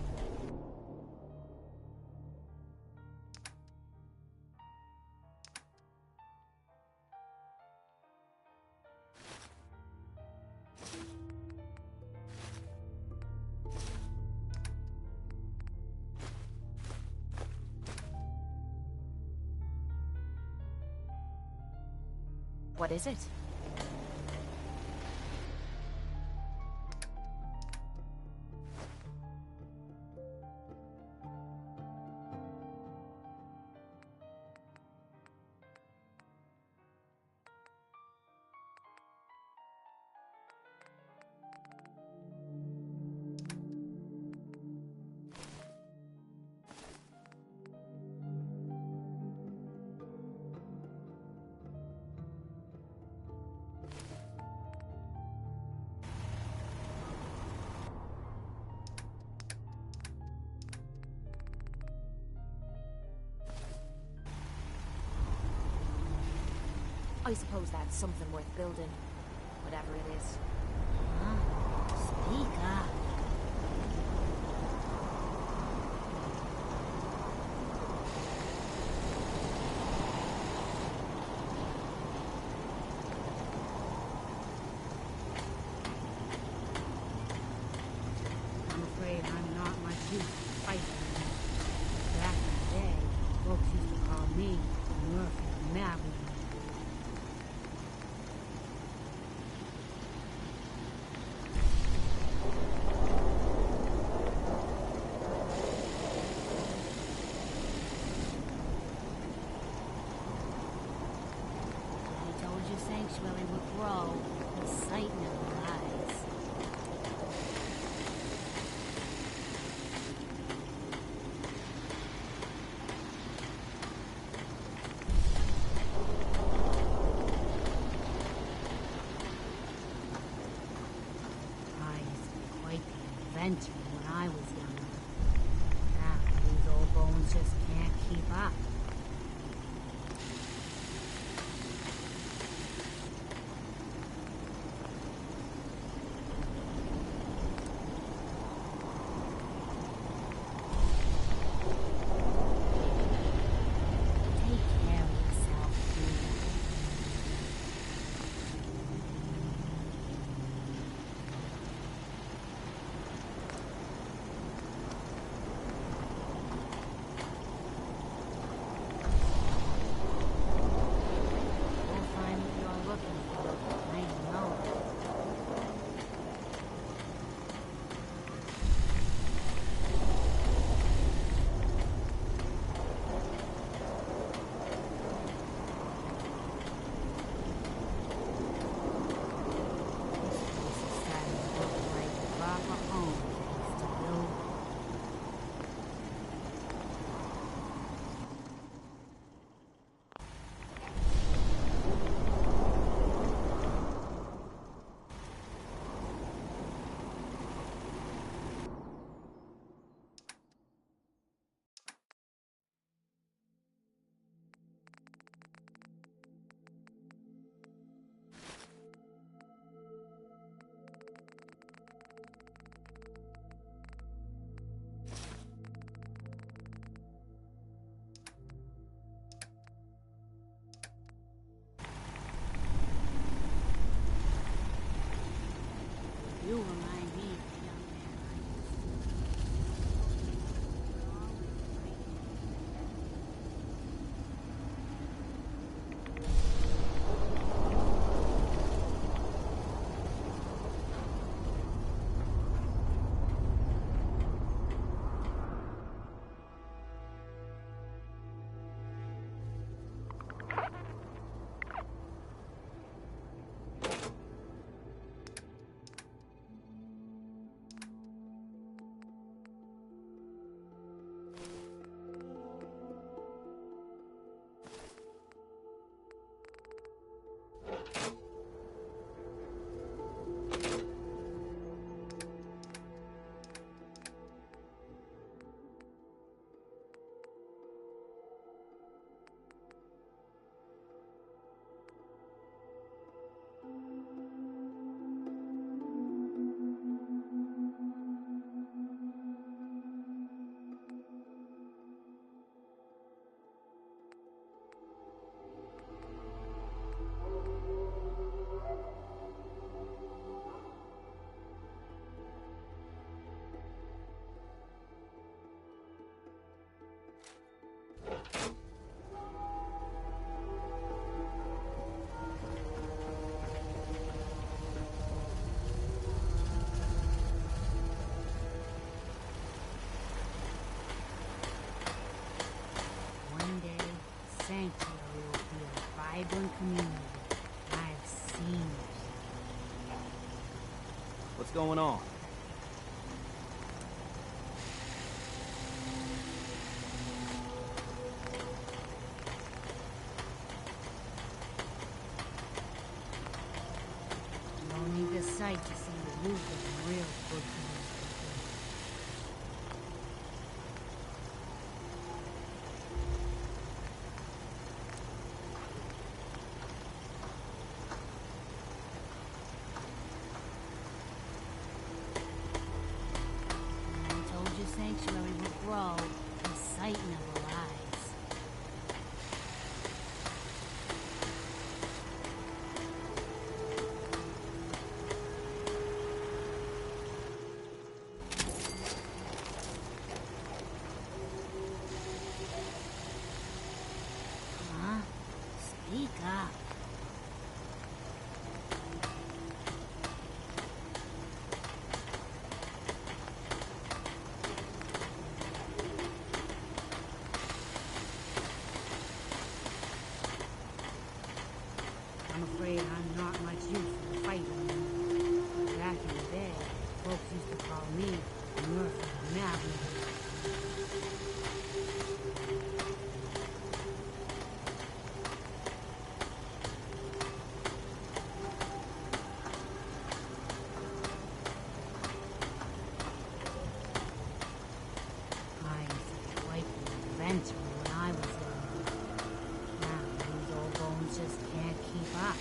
What is it? I suppose that's something worth building. Whatever it is. Speak up. I'm afraid I'm not much use to fighting. Back in the day, folks used to call me Murphy Maverick. Sanctuary will grow with sight in our eyes. I used to be quite the inventor when I was younger. Now these old bones just can't keep up. vibrant community. I've seen it. What's going on? You don't need a sight to see the roof of a real good community. Sanctuary will grow in sight in our eyes. Huh? Speak up. I'm afraid I'm not much use for fighting. Back in the day, folks used to call me Murphy the Maverick. I used to be quite the adventurer when I was young. Now these old bones just can't keep up.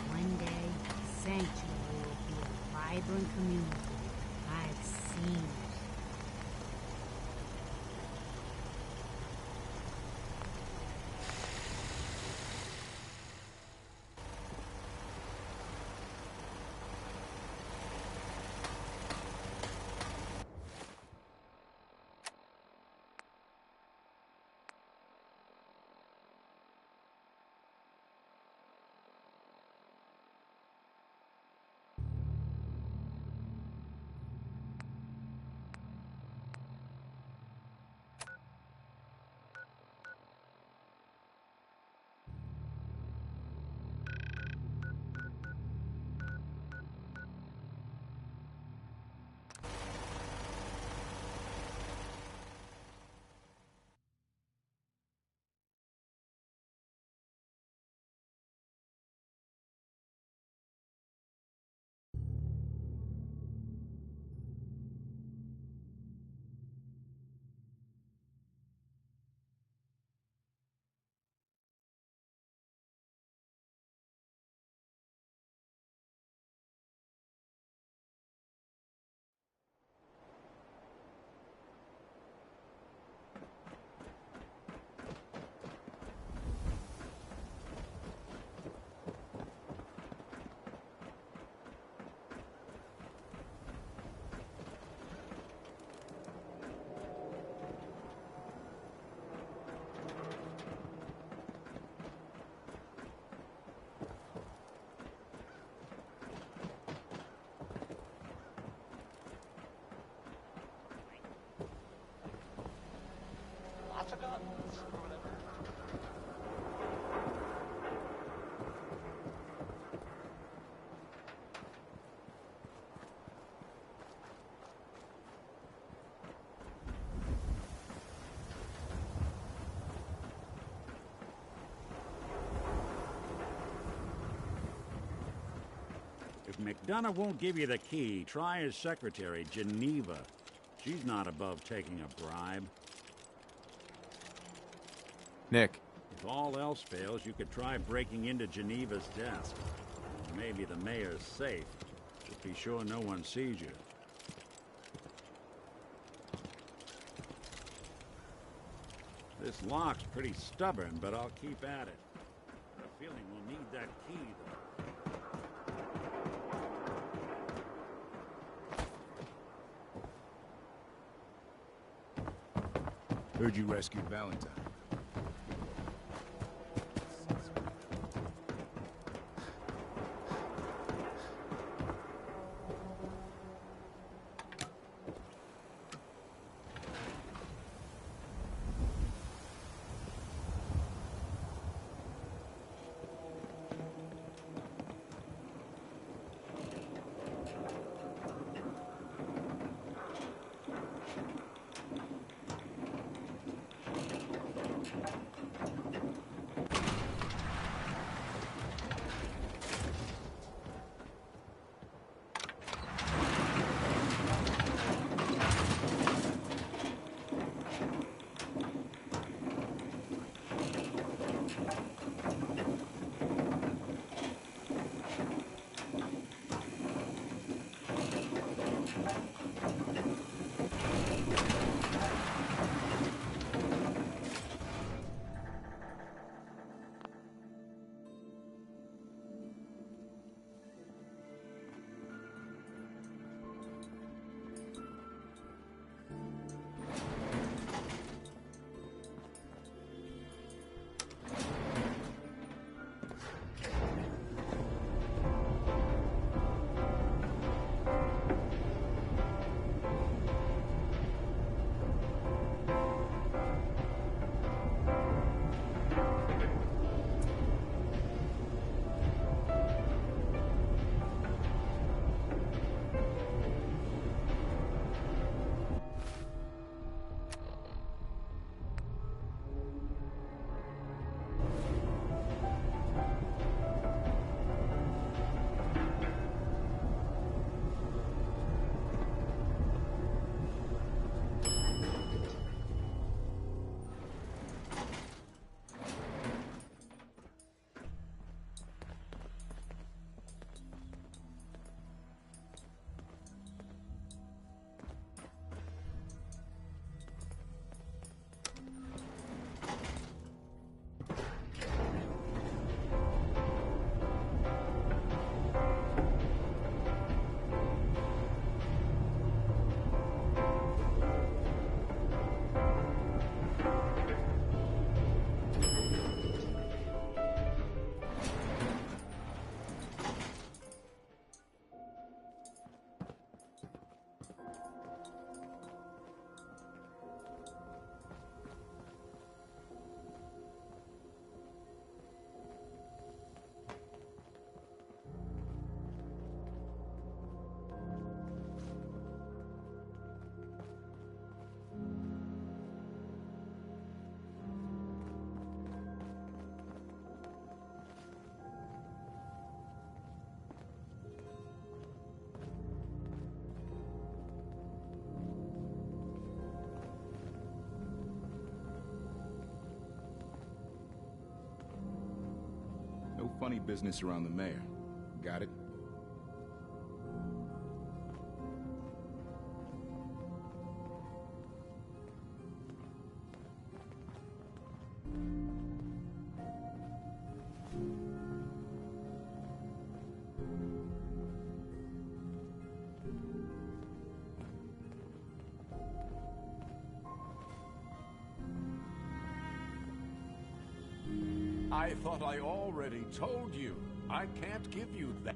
One day, Sanctuary will be a vibrant community. I've seen it. If McDonough won't give you the key, try his secretary, Geneva. She's not above taking a bribe. Nick. If all else fails, you could try breaking into Geneva's desk. Maybe the mayor's safe. Just be sure no one sees you. This lock's pretty stubborn, but I'll keep at it. I have a feeling we'll need that key, though. Heard you rescued Valentine. funny business around the mayor. Got it? I thought I already told you. I can't give you that.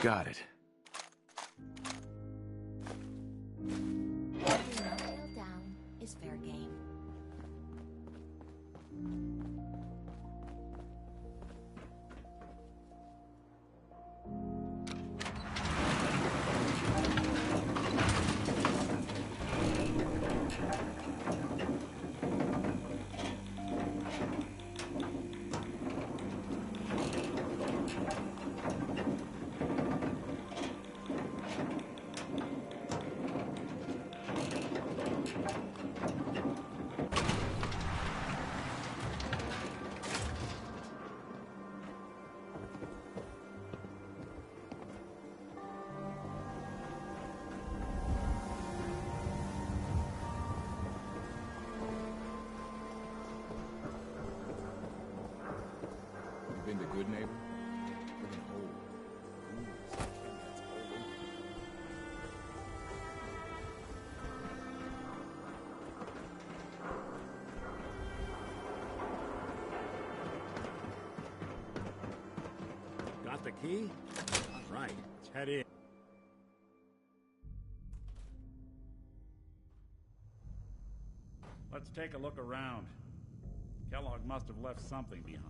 Got it. Nailed down is fair game. You been the good neighbor? Look at hole. Ooh, that's all over. Got the key? All right, let's head in. Let's take a look around. Kellogg must have left something behind.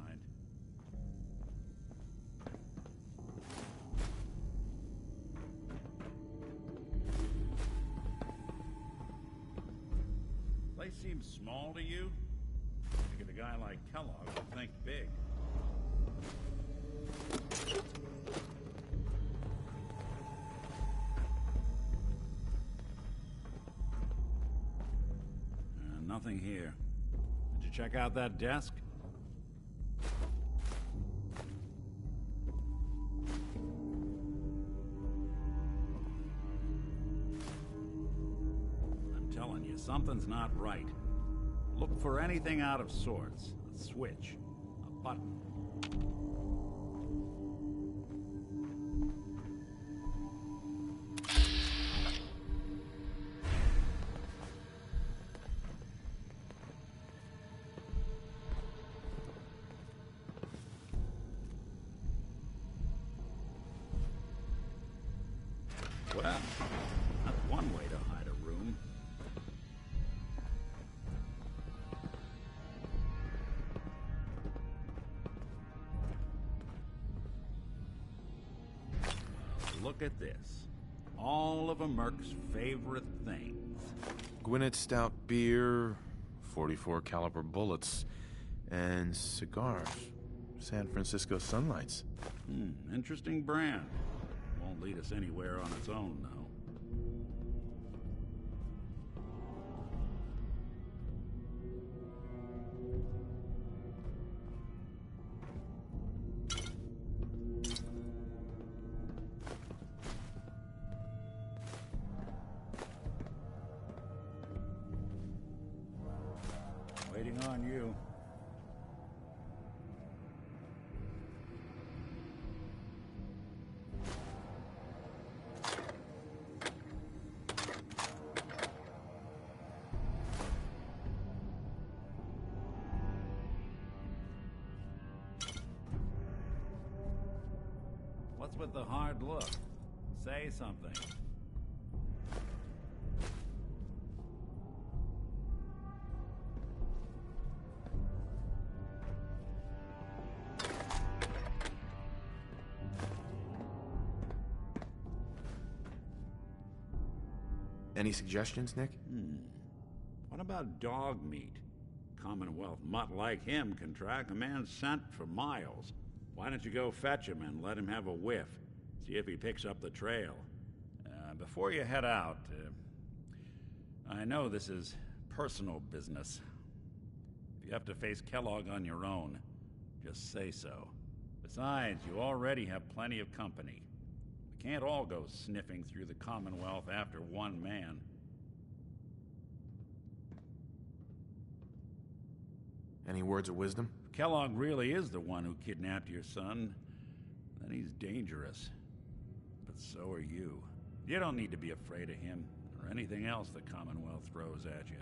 Place seems small to you? I figured a guy like Kellogg would think big. Nothing here. Did you check out that desk? something's not right. Look for anything out of sorts. A switch. A button. Well, that's one way to hide a room. Look at this. All of a Merc's favorite things. Gwinnett Stout beer, 44 caliber bullets, and cigars. San Francisco Sunlights. Interesting brand. Won't lead us anywhere on its own, though. Waiting on you. What's with the hard look? Say something. Any suggestions, Nick? What about dog meat? Commonwealth mutt like him can track a man's scent for miles. Why don't you go fetch him and let him have a whiff? See if he picks up the trail. Before you head out, I know this is personal business. If you have to face Kellogg on your own, just say so. Besides, you already have plenty of company. We can't all go sniffing through the Commonwealth after one man. Any words of wisdom? If Kellogg really is the one who kidnapped your son, then he's dangerous. But so are you. You don't need to be afraid of him, or anything else the Commonwealth throws at you.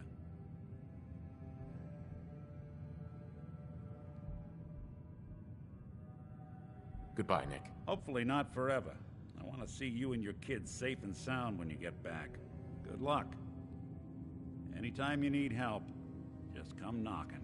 Goodbye, Nick. Hopefully not forever. I want to see you and your kids safe and sound when you get back. Good luck. Anytime you need help, just come knocking.